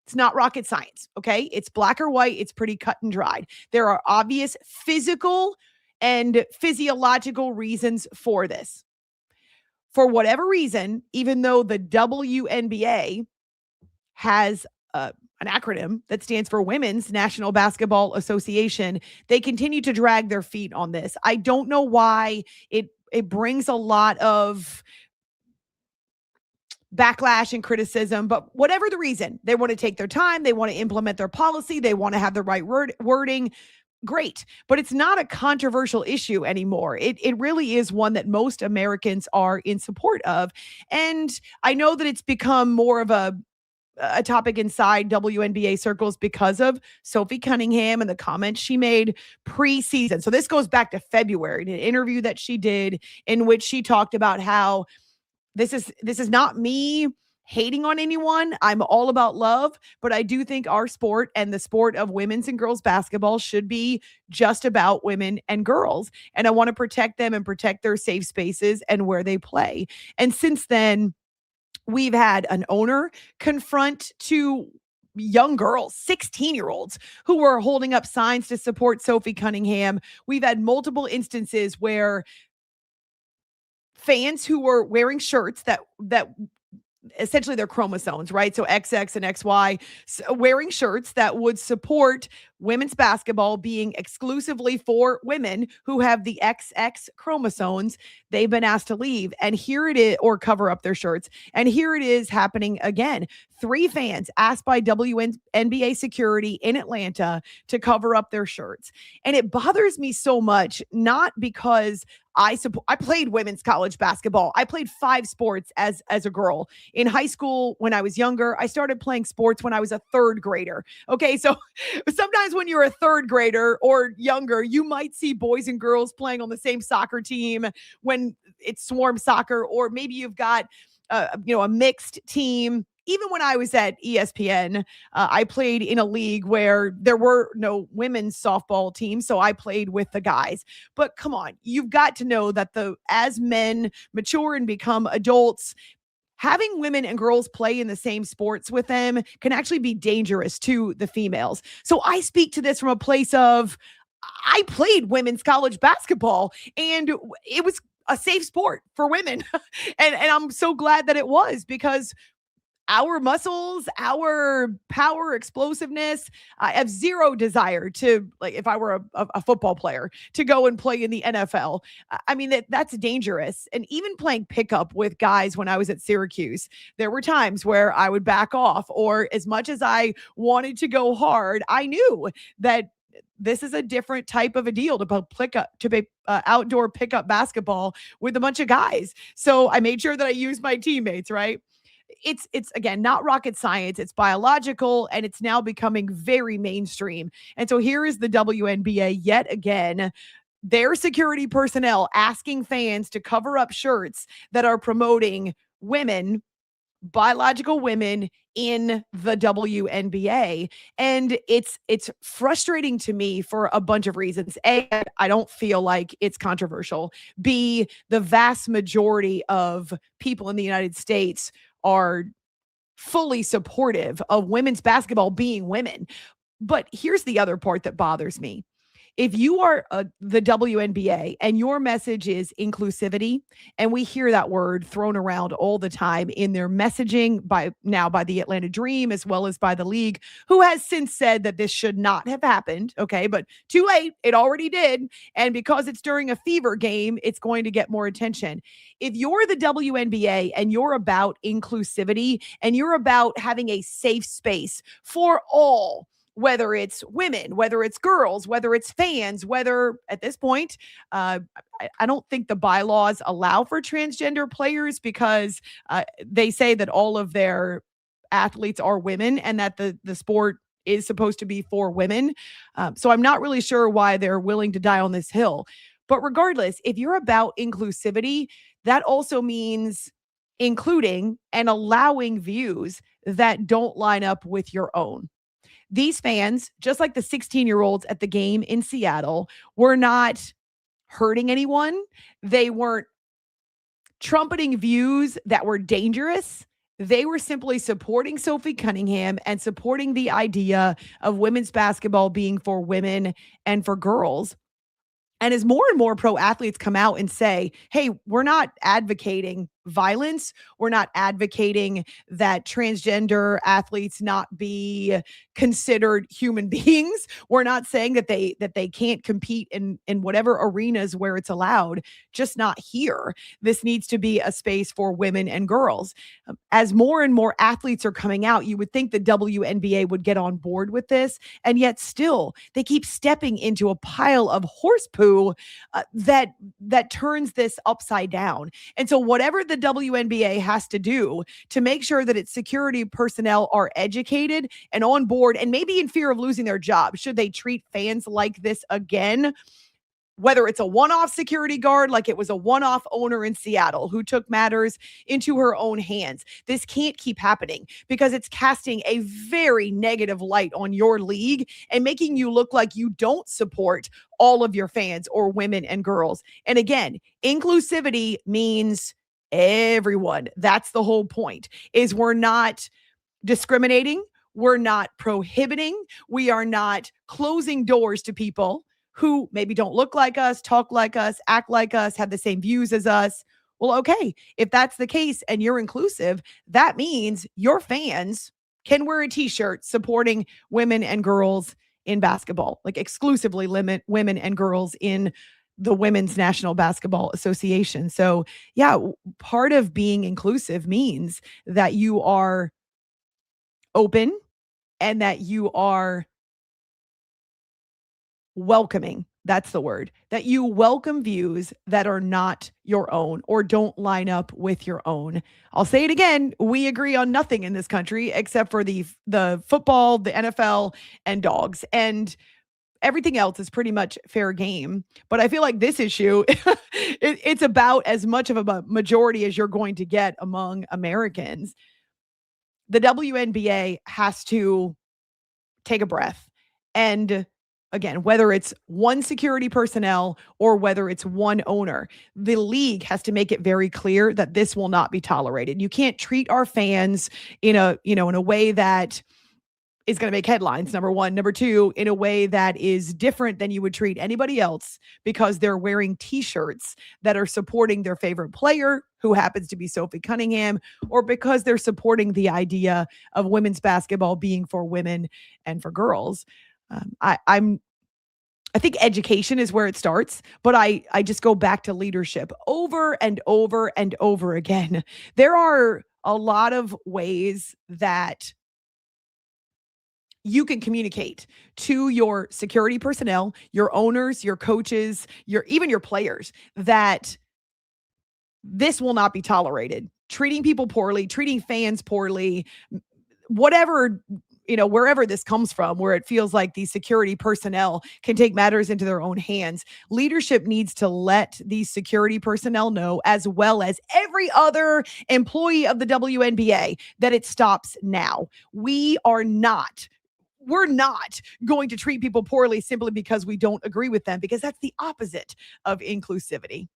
It's not rocket science, okay? It's black or white. It's pretty cut and dried. There are obvious physical and physiological reasons for this. For whatever reason, even though the WNBA has an acronym that stands for Women's National Basketball Association, they continue to drag their feet on this. I don't know why. It brings a lot of backlash and criticism, but whatever the reason, they want to take their time. They want to implement their policy. They want to have the right wording. Great, but it's not a controversial issue anymore. It really is one that most Americans are in support of. And I know that it's become more of a topic inside WNBA circles because of Sophie Cunningham and the comments she made preseason. So this goes back to February, an interview that she did in which she talked about how this is not me hating on anyone. I'm all about love, but I do think our sport and the sport of women's and girls basketball should be just about women and girls. And I want to protect them and protect their safe spaces and where they play. And since then, we've had an owner confront two young girls, 16-year-olds, who were holding up signs to support Sophie Cunningham. We've had multiple instances where fans who were wearing shirts that essentially their chromosomes, right? So XX and XY, wearing shirts that would support women's basketball being exclusively for women who have the XX chromosomes. They've been asked to leave, and here it is, or cover up their shirts. And here it is happening again. 3 fans asked by WNBA security in Atlanta to cover up their shirts. And it bothers me so much, not because I played women's college basketball. I played 5 sports as a girl. In high school, when I was younger, I started playing sports when I was a 3rd grader. Okay, so sometimes when you're a 3rd grader or younger, you might see boys and girls playing on the same soccer team when it's swarm soccer, or maybe you've got a mixed team. Even when I was at ESPN, I played in a league where there were no women's softball teams, so I played with the guys. But come on, you've got to know that as men mature and become adults, having women and girls play in the same sports with them can actually be dangerous to the females. So I speak to this from a place of, I played women's college basketball, and it was a safe sport for women. and I'm so glad that it was, because our muscles, our power, explosiveness. I have zero desire to, like, if I were a football player, to go and play in the NFL. I mean, that's dangerous. And even playing pickup with guys when I was at Syracuse, there were times where I would back off, or as much as I wanted to go hard, I knew that this is a different type of a deal to be outdoor pickup basketball with a bunch of guys. So I made sure that I used my teammates, right? It's again not rocket science, it's biological, and it's now becoming very mainstream. And so here is the WNBA yet again, their security personnel asking fans to cover up shirts that are promoting women, biological women, in the WNBA. And it's frustrating to me for a bunch of reasons. A, I don't feel like it's controversial. B, the vast majority of people in the United States are fully supportive of women's basketball being women. But here's the other part that bothers me. If you are the WNBA and your message is inclusivity, and we hear that word thrown around all the time in their messaging by the Atlanta Dream, as well as by the league, who has since said that this should not have happened. Okay, but too late. It already did. And because it's during a fever game, it's going to get more attention. If you're the WNBA and you're about inclusivity and you're about having a safe space for all, whether it's women, whether it's girls, whether it's fans, whether at this point, I don't think the bylaws allow for transgender players because they say that all of their athletes are women and that the sport is supposed to be for women. So I'm not really sure why they're willing to die on this hill. But regardless, if you're about inclusivity, that also means including and allowing views that don't line up with your own. These fans, just like the 16-year-olds at the game in Seattle, were not hurting anyone. They weren't trumpeting views that were dangerous. They were simply supporting Sophie Cunningham and supporting the idea of women's basketball being for women and for girls. And as more and more pro athletes come out and say, hey, we're not advocating violence, we're not advocating that transgender athletes not be considered human beings, we're not saying that they can't compete in whatever arenas where it's allowed, just not here. This needs to be a space for women and girls. As more and more athletes are coming out, you would think the WNBA would get on board with this, and yet still they keep stepping into a pile of horse poo that turns this upside down. And so whatever the WNBA has to do to make sure that its security personnel are educated and on board, and maybe in fear of losing their job, should they treat fans like this again, whether it's a one-off security guard, like it was a one-off owner in Seattle who took matters into her own hands. This can't keep happening because it's casting a very negative light on your league and making you look like you don't support all of your fans or women and girls. And again, inclusivity means everyone. That's the whole point, is we're not discriminating. We're not prohibiting. We are not closing doors to people who maybe don't look like us, talk like us, act like us, have the same views as us. Well, okay, if that's the case and you're inclusive, that means your fans can wear a t-shirt supporting women and girls in basketball, like exclusively limit women and girls in the Women's National Basketball Association. So yeah, part of being inclusive means that you are open and that you are welcoming. That's the word. That you welcome views that are not your own or don't line up with your own. I'll say it again. We agree on nothing in this country except for the football, the NFL, and dogs. And everything else is pretty much fair game. But I feel like this issue, it's about as much of a majority as you're going to get among Americans. The WNBA has to take a breath. And again, whether it's one security personnel or whether it's one owner, the league has to make it very clear that this will not be tolerated. You can't treat our fans in a way that is going to make headlines, number one. Number two, in a way that is different than you would treat anybody else because they're wearing t-shirts that are supporting their favorite player, who happens to be Sophie Cunningham, or because they're supporting the idea of women's basketball being for women and for girls. I think education is where it starts, but I just go back to leadership over and over and over again. There are a lot of ways that you can communicate to your security personnel, your owners, your coaches, even your players, that this will not be tolerated. Treating people poorly, treating fans poorly, whatever, wherever this comes from, where it feels like these security personnel can take matters into their own hands. Leadership needs to let these security personnel know, as well as every other employee of the WNBA, that it stops now. We're not going to treat people poorly simply because we don't agree with them, because that's the opposite of inclusivity.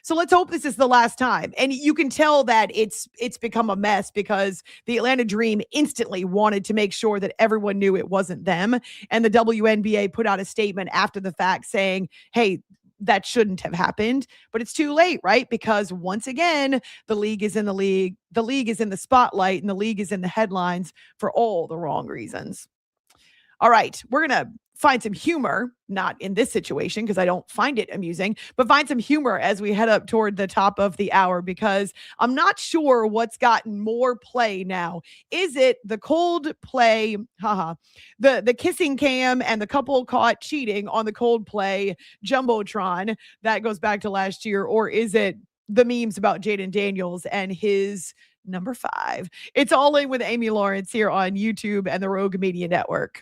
So let's hope this is the last time. And you can tell that it's become a mess because the Atlanta Dream instantly wanted to make sure that everyone knew it wasn't them. And the WNBA put out a statement after the fact saying, hey, that shouldn't have happened. But it's too late, right? Because once again, the league is in the spotlight, and the league is in the headlines for all the wrong reasons. All right, we're going to find some humor, not in this situation because I don't find it amusing, but find some humor as we head up toward the top of the hour, because I'm not sure what's gotten more play now. Is it the Coldplay, the kissing cam and the couple caught cheating on the Coldplay Jumbotron that goes back to last year, or is it the memes about Jayden Daniels and his number 5? It's All In with Amy Lawrence here on YouTube and the Rogue Media Network.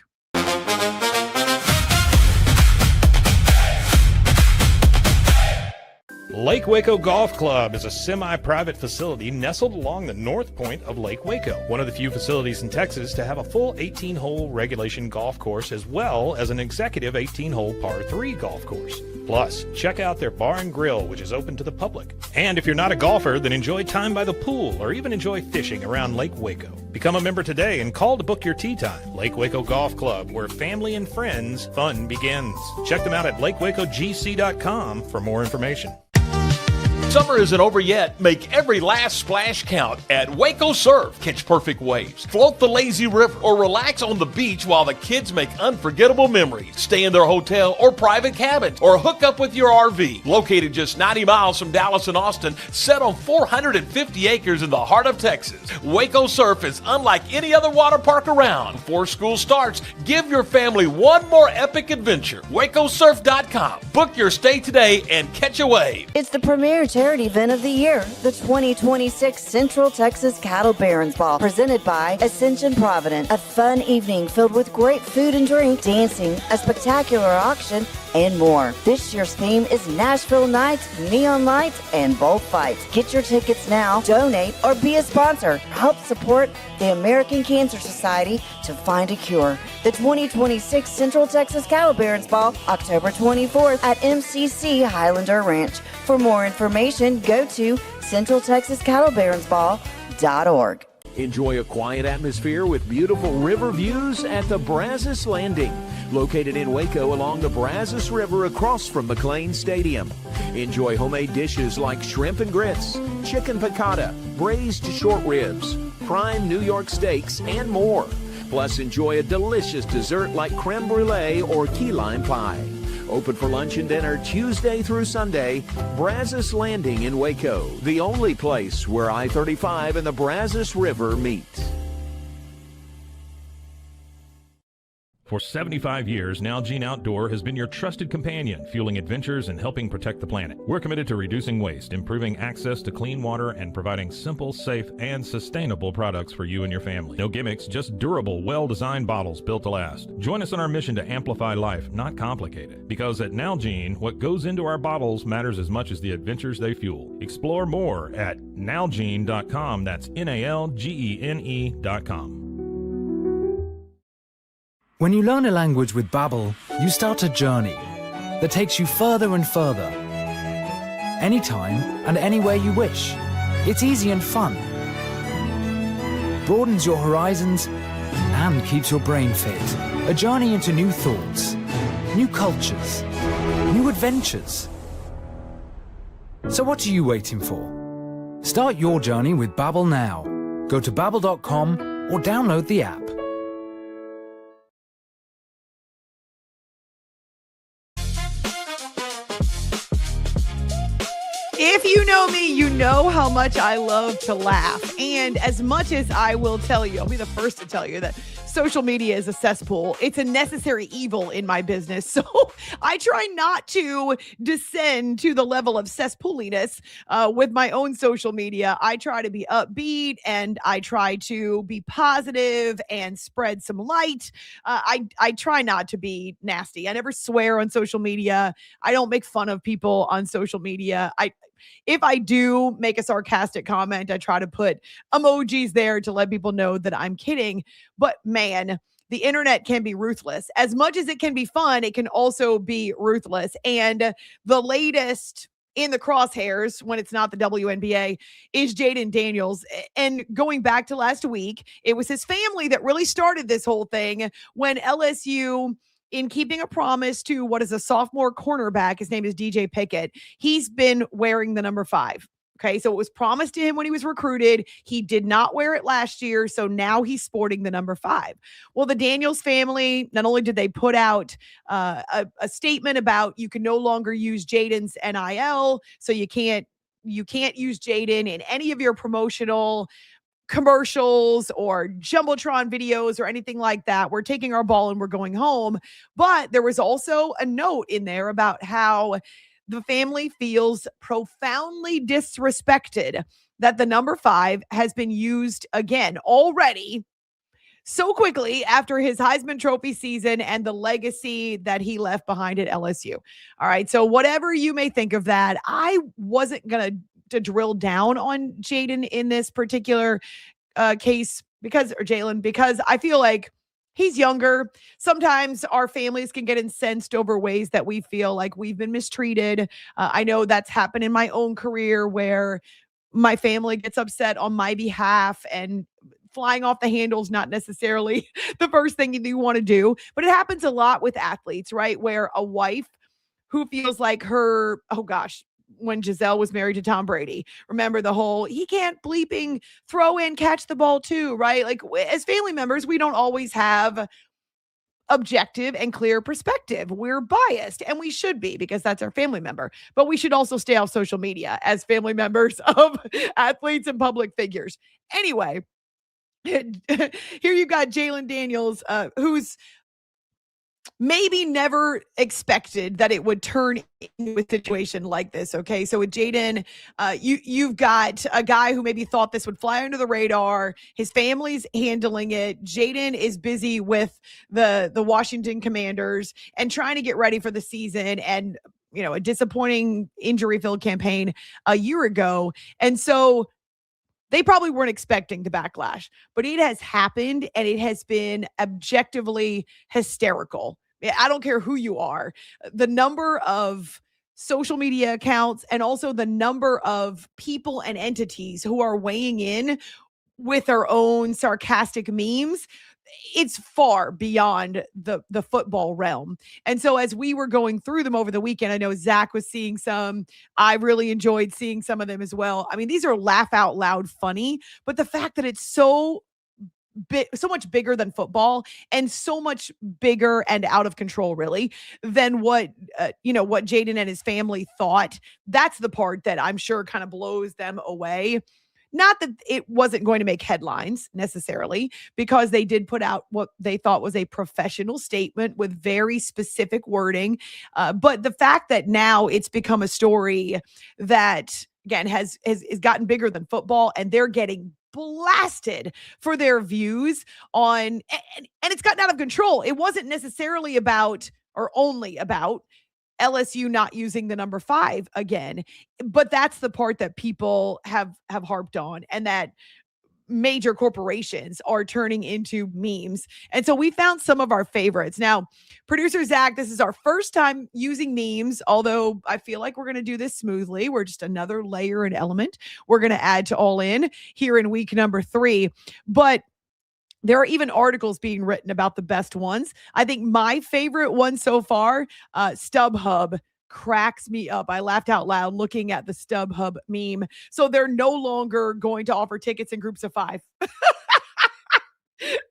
Lake Waco Golf Club is a semi-private facility nestled along the north point of Lake Waco, one of the few facilities in Texas to have a full 18-hole regulation golf course as well as an executive 18-hole par 3 golf course. Plus, check out their bar and grill, which is open to the public. And if you're not a golfer, then enjoy time by the pool or even enjoy fishing around Lake Waco. Become a member today and call to book your tee time. Lake Waco Golf Club, where family and friends fun begins. Check them out at lakewacogc.com for more information. Summer isn't over yet. Make every last splash count at Waco Surf. Catch perfect waves, float the lazy river, or relax on the beach while the kids make unforgettable memories. Stay in their hotel or private cabin, or hook up with your RV. Located just 90 miles from Dallas and Austin, set on 450 acres in the heart of Texas, Waco Surf is unlike any other water park around. Before school starts, give your family one more epic adventure. WacoSurf.com. Book your stay today and catch a wave. It's the premier charity event of the year, the 2026 Central Texas Cattle Barons Ball, presented by Ascension Provident. A fun evening filled with great food and drink, dancing, a spectacular auction, and more. This year's theme is Nashville Nights, Neon Lights, and Bullfights. Get your tickets now, donate, or be a sponsor. Help support the American Cancer Society to find a cure. The 2026 Central Texas Cattle Barons Ball, October 24th at MCC Highlander Ranch. For more information, go to centraltexascattlebaronsball.org. Enjoy a quiet atmosphere with beautiful river views at the Brazos Landing, located in Waco along the Brazos River across from McLean Stadium. Enjoy homemade dishes like shrimp and grits, chicken piccata, braised short ribs, prime New York steaks, and more. Plus, enjoy a delicious dessert like creme brulee or key lime pie. Open for lunch and dinner Tuesday through Sunday. Brazos Landing in Waco, the only place where I-35 and the Brazos River meet. For 75 years, Nalgene Outdoor has been your trusted companion, fueling adventures and helping protect the planet. We're committed to reducing waste, improving access to clean water, and providing simple, safe, and sustainable products for you and your family. No gimmicks, just durable, well-designed bottles built to last. Join us in our mission to amplify life, not complicate it. Because at Nalgene, what goes into our bottles matters as much as the adventures they fuel. Explore more at nalgene.com. That's NALGENE.com. When you learn a language with Babbel, you start a journey that takes you further and further. Anytime and anywhere you wish. It's easy and fun. Broadens your horizons and and keeps your brain fit. A journey into new thoughts, new cultures, new adventures. So what are you waiting for? Start your journey with Babbel now. Go to babbel.com or download the app. If you know me, you know how much I love to laugh. And as much as I will tell you, I'll be the first to tell you that social media is a cesspool. It's a necessary evil in my business. So I try not to descend to the level of cesspooliness with my own social media. I try to be upbeat and I try to be positive and spread some light. I try not to be nasty. I never swear on social media. I don't make fun of people on social media. If I do make a sarcastic comment, I try to put emojis there to let people know that I'm kidding. But man, the internet can be ruthless. As much as it can be fun, it can also be ruthless. And the latest in the crosshairs, when it's not the WNBA, is Jayden Daniels. And going back to last week, it was his family that really started this whole thing when LSU, in keeping a promise to what is a sophomore cornerback, his name is DJ Pickett, he's been wearing the number 5. Okay, so it was promised to him when he was recruited. He did not wear it last year, so now he's sporting the number 5. Well, the Daniels family, not only did they put out a statement about you can no longer use Jayden's NIL, so you can't use Jayden in any of your promotional commercials or Jumbotron videos or anything like that. We're taking our ball and we're going home. But there was also a note in there about how the family feels profoundly disrespected that the number 5 has been used again already so quickly after his Heisman Trophy season and the legacy that he left behind at LSU. All right. So whatever you may think of that, I wasn't going to drill down on Jayden in this particular case because I feel like he's younger. Sometimes our families can get incensed over ways that we feel like we've been mistreated. I know that's happened in my own career where my family gets upset on my behalf, and flying off the handle is not necessarily the first thing you want to do, but it happens a lot with athletes, right? Where a wife who feels like when Giselle was married to Tom Brady, remember the whole, he can't bleeping throw in, catch the ball too, right? Like as family members, we don't always have objective and clear perspective. We're biased, and we should be because that's our family member, but we should also stay off social media as family members of athletes and public figures. Anyway, here you got Jayden Daniels, who's maybe never expected that it would turn into a situation like this. Okay. So with Jayden, you've got a guy who maybe thought this would fly under the radar. His family's handling it. Jayden is busy with the Washington Commanders and trying to get ready for the season, and a disappointing injury-filled campaign a year ago. And so they probably weren't expecting the backlash, but it has happened, and it has been objectively hysterical. I don't care who you are. The number of social media accounts and also the number of people and entities who are weighing in with their own sarcastic memes, it's far beyond the football realm. And so as we were going through them over the weekend, I know Zach was seeing some. I really enjoyed seeing some of them as well. I mean, these are laugh out loud funny, but the fact that it's so much bigger than football and so much bigger and out of control really than what Jayden and his family thought, that's the part that I'm sure kind of blows them away. Not that it wasn't going to make headlines necessarily, because they did put out what they thought was a professional statement with very specific wording. But the fact that now it's become a story that, again, has gotten bigger than football, and they're getting blasted for their views on, and it's gotten out of control. It wasn't necessarily about or only about LSU not using the number 5 again, but that's the part that people have harped on, and that major corporations are turning into memes. And so we found some of our favorites. Now, producer Zach, this is our first time using memes, although I feel like we're going to do this smoothly. We're just another layer and element we're going to add to All In here in week number 3. But There are even articles being written about the best ones. I think my favorite one so far, StubHub, cracks me up. I laughed out loud looking at the StubHub meme. So they're no longer going to offer tickets in groups of 5.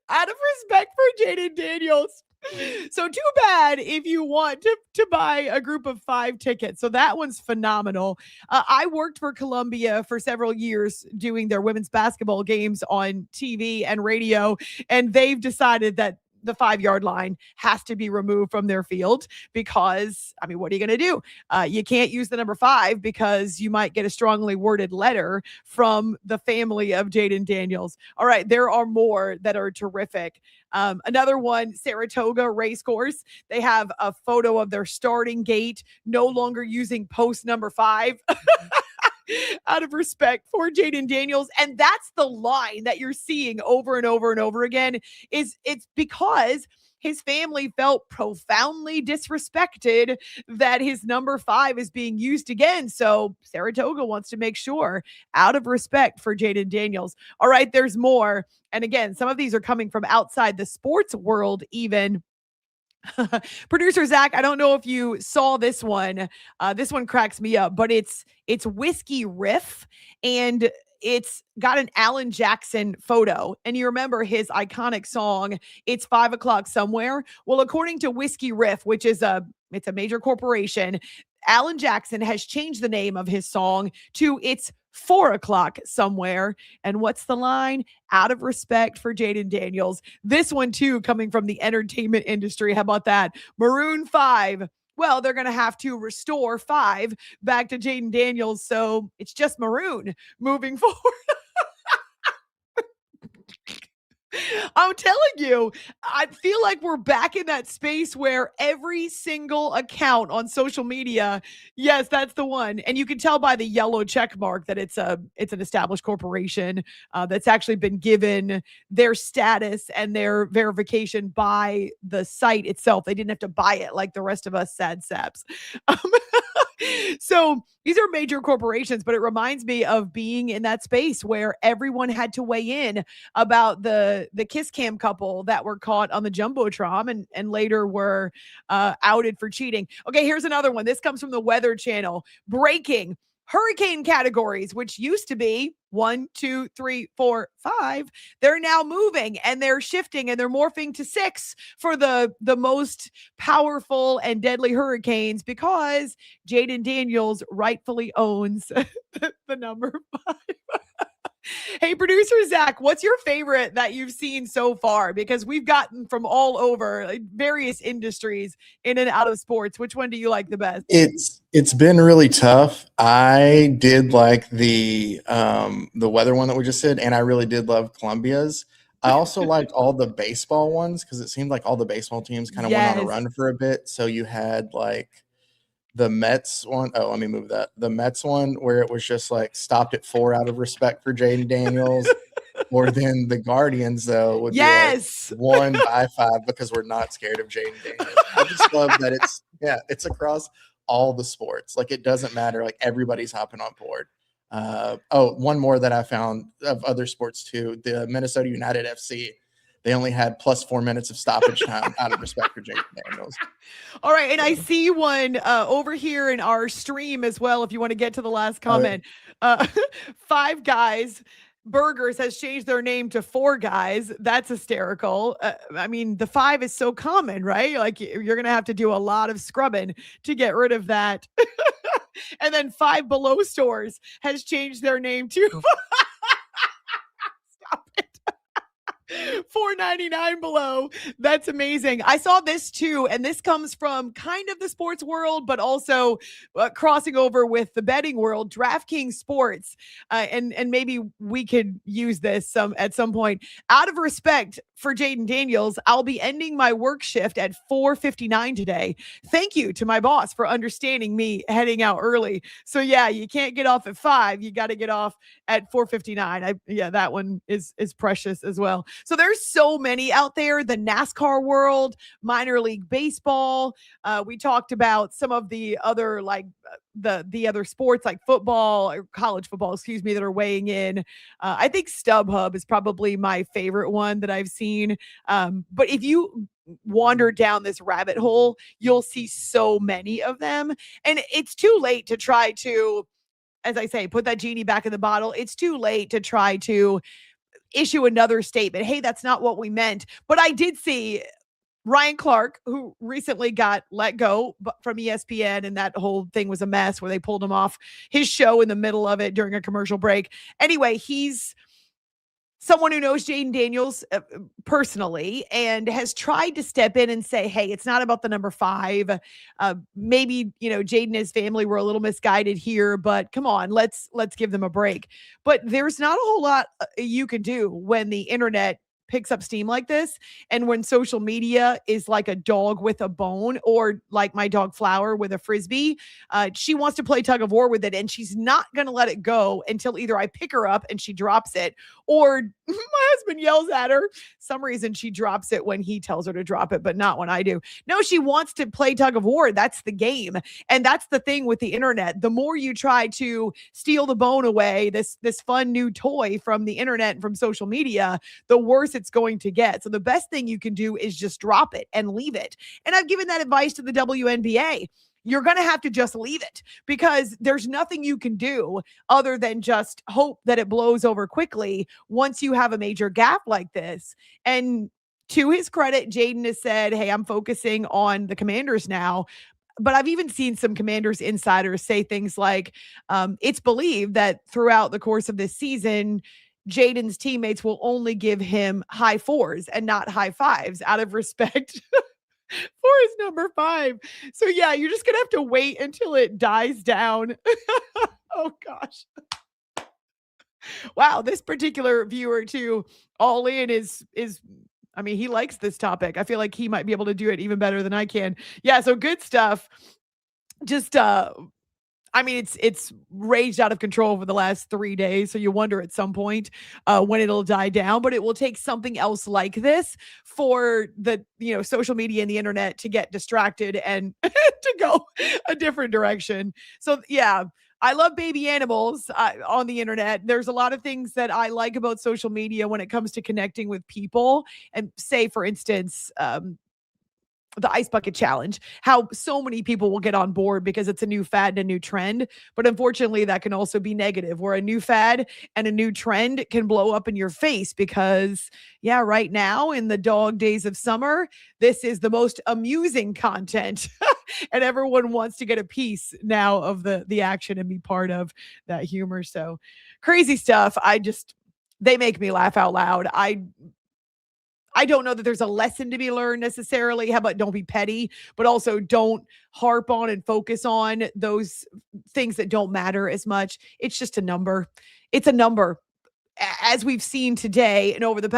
Out of respect for Jayden Daniels. So too bad if you want to buy a group of 5 tickets. So that one's phenomenal. I worked for Columbia for several years doing their women's basketball games on TV and radio, and they've decided that the 5-yard line has to be removed from their field because, I mean, what are you going to do? You can't use the number 5 because you might get a strongly worded letter from the family of Jayden Daniels. All right, there are more that are terrific. Another one, Saratoga Racecourse. They have a photo of their starting gate, no longer using post number 5. Out of respect for Jayden Daniels. And that's the line that you're seeing over and over and over again, is it's because his family felt profoundly disrespected that his number 5 is being used again. So Saratoga wants to make sure, out of respect for Jayden Daniels. All right, there's more. And again, some of these are coming from outside the sports world even. Producer Zach, I don't know if you saw this one. This one cracks me up, but it's Whiskey Riff, and it's got an Alan Jackson photo. And you remember his iconic song, It's 5 o'clock somewhere. Well, according to Whiskey Riff, which is it's a major corporation, Alan Jackson has changed the name of his song to It's 4 o'clock somewhere. And what's the line? Out of respect for Jayden Daniels. This one too, coming from the entertainment industry. How about that? Maroon 5. Well, they're going to have to restore 5 back to Jayden Daniels. So it's just Maroon moving forward. I'm telling you, I feel like we're back in that space where every single account on social media, yes, that's the one. And you can tell by the yellow check mark that it's an established corporation that's actually been given their status and their verification by the site itself. They didn't have to buy it like the rest of us sad saps. So these are major corporations, but it reminds me of being in that space where everyone had to weigh in about the kiss cam couple that were caught on the Jumbotron and later were outed for cheating. Okay, here's another one. This comes from the Weather Channel. Breaking. Hurricane categories, which used to be 1, 2, 3, 4, 5, they're now moving and they're shifting and they're morphing to 6 for the most powerful and deadly hurricanes because Jayden Daniels rightfully owns the number 5. Hey, producer Zach, what's your favorite that you've seen so far? Because we've gotten from all over, like, various industries in and out of sports. Which one do you like the best? It's been really tough. I did like the weather one that we just did, and I really did love Columbia's. I also liked all the baseball ones because it seemed like all the baseball teams kind of went on a run for a bit. So you had like the Mets one. Oh, let me move that. The Mets one where it was just like stopped at 4 out of respect for Jayden Daniels. Or then the Guardians, though, would be like 1 by 5 because we're not scared of Jayden Daniels. I just love that it's across all the sports. Like, it doesn't matter. Like, everybody's hopping on board. One more that I found of other sports too. The Minnesota United FC, they only had plus 4 minutes of stoppage time out of respect for Jayden Daniels. All right. And I see one over here in our stream as well, if you want to get to the last comment. Five Guys Burgers has changed their name to 4 Guys. That's hysterical. I mean, the 5 is so common, right? Like, you're going to have to do a lot of scrubbing to get rid of that. And then 5 Below Stores has changed their name to stop it. $4.99 below. That's amazing. I saw this too, and this comes from kind of the sports world, but also crossing over with the betting world. DraftKings Sports, and maybe we could use this at some point. Out of respect for Jayden Daniels, I'll be ending my work shift at 4:59 today. Thank you to my boss for understanding me heading out early. So yeah, you can't get off at 5. You got to get off at 4:59. That one is precious as well. So there's so many out there, the NASCAR world, minor league baseball. We talked about some of the other, like the other sports like football or college football, excuse me, that are weighing in. I think StubHub is probably my favorite one that I've seen. But if you wander down this rabbit hole, you'll see so many of them. And it's too late to try to, as I say, put that genie back in the bottle. It's too late to try to issue another statement. Hey, that's not what we meant. But I did see Ryan Clark, who recently got let go from ESPN, and that whole thing was a mess where they pulled him off his show in the middle of it during a commercial break. Anyway, he's someone who knows Jayden Daniels personally and has tried to step in and say, hey, it's not about the number 5. Maybe, Jayden and his family were a little misguided here, but come on, let's give them a break. But there's not a whole lot you can do when the internet picks up steam like this, and when social media is like a dog with a bone, or like my dog Flower with a Frisbee. She wants to play tug of war with it, and she's not going to let it go until either I pick her up and she drops it, or my husband yells at her. Some reason she drops it when he tells her to drop it, but not when I do. No, she wants to play tug of war. That's the game. And that's the thing with the internet. The more you try to steal the bone away, this fun new toy from the internet and from social media, the worse it's going to get. So the best thing you can do is just drop it and leave it. And I've given that advice to the WNBA. You're going to have to just leave it, because there's nothing you can do other than just hope that it blows over quickly once you have a major gap like this. And to his credit, Jayden has said, hey, I'm focusing on the Commanders now. But I've even seen some Commanders insiders say things like, it's believed that throughout the course of this season, Jayden's teammates will only give him high 4s and not high 5s out of respect for his number 5. So yeah, you're just going to have to wait until it dies down. Oh gosh. Wow. This particular viewer too, all in is, I mean, he likes this topic. I feel like he might be able to do it even better than I can. Yeah. So good stuff. Just, I mean, it's raged out of control over the last 3 days. So you wonder at some point when it'll die down, but it will take something else like this for the, social media and the internet to get distracted and to go a different direction. So yeah, I love baby animals on the internet. There's a lot of things that I like about social media when it comes to connecting with people. And say, for instance, the ice bucket challenge, how so many people will get on board because it's a new fad and a new trend. But unfortunately, that can also be negative, where a new fad and a new trend can blow up in your face because, yeah, right now in the dog days of summer, this is the most amusing content. And everyone wants to get a piece now of the action and be part of that humor. So crazy stuff. They make me laugh out loud. I don't know that there's a lesson to be learned necessarily. How about don't be petty, but also don't harp on and focus on those things that don't matter as much. It's just a number. It's a number. As we've seen today and over the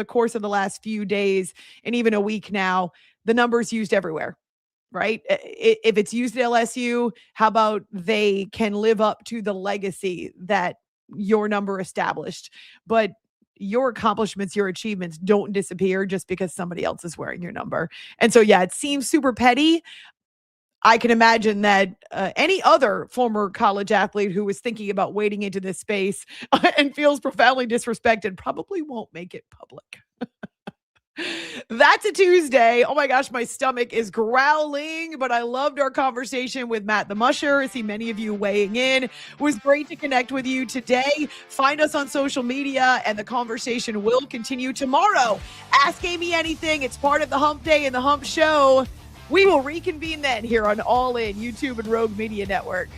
course of the last few days and even a week now, the number's used everywhere, right? If it's used at LSU, how about they can live up to the legacy that your number established? But your accomplishments, your achievements don't disappear just because somebody else is wearing your number. And so, yeah, it seems super petty. I can imagine that any other former college athlete who was thinking about wading into this space and feels profoundly disrespected probably won't make it public. That's a Tuesday. Oh my gosh, my stomach is growling, but I loved our conversation with Matt the Musher. I see many of you weighing in. It was great to connect with you today. Find us on social media, and the conversation will continue tomorrow. Ask Amy Anything. It's part of the Hump Day and the Hump Show. We will reconvene then here on All In, YouTube and Rogue Media Network.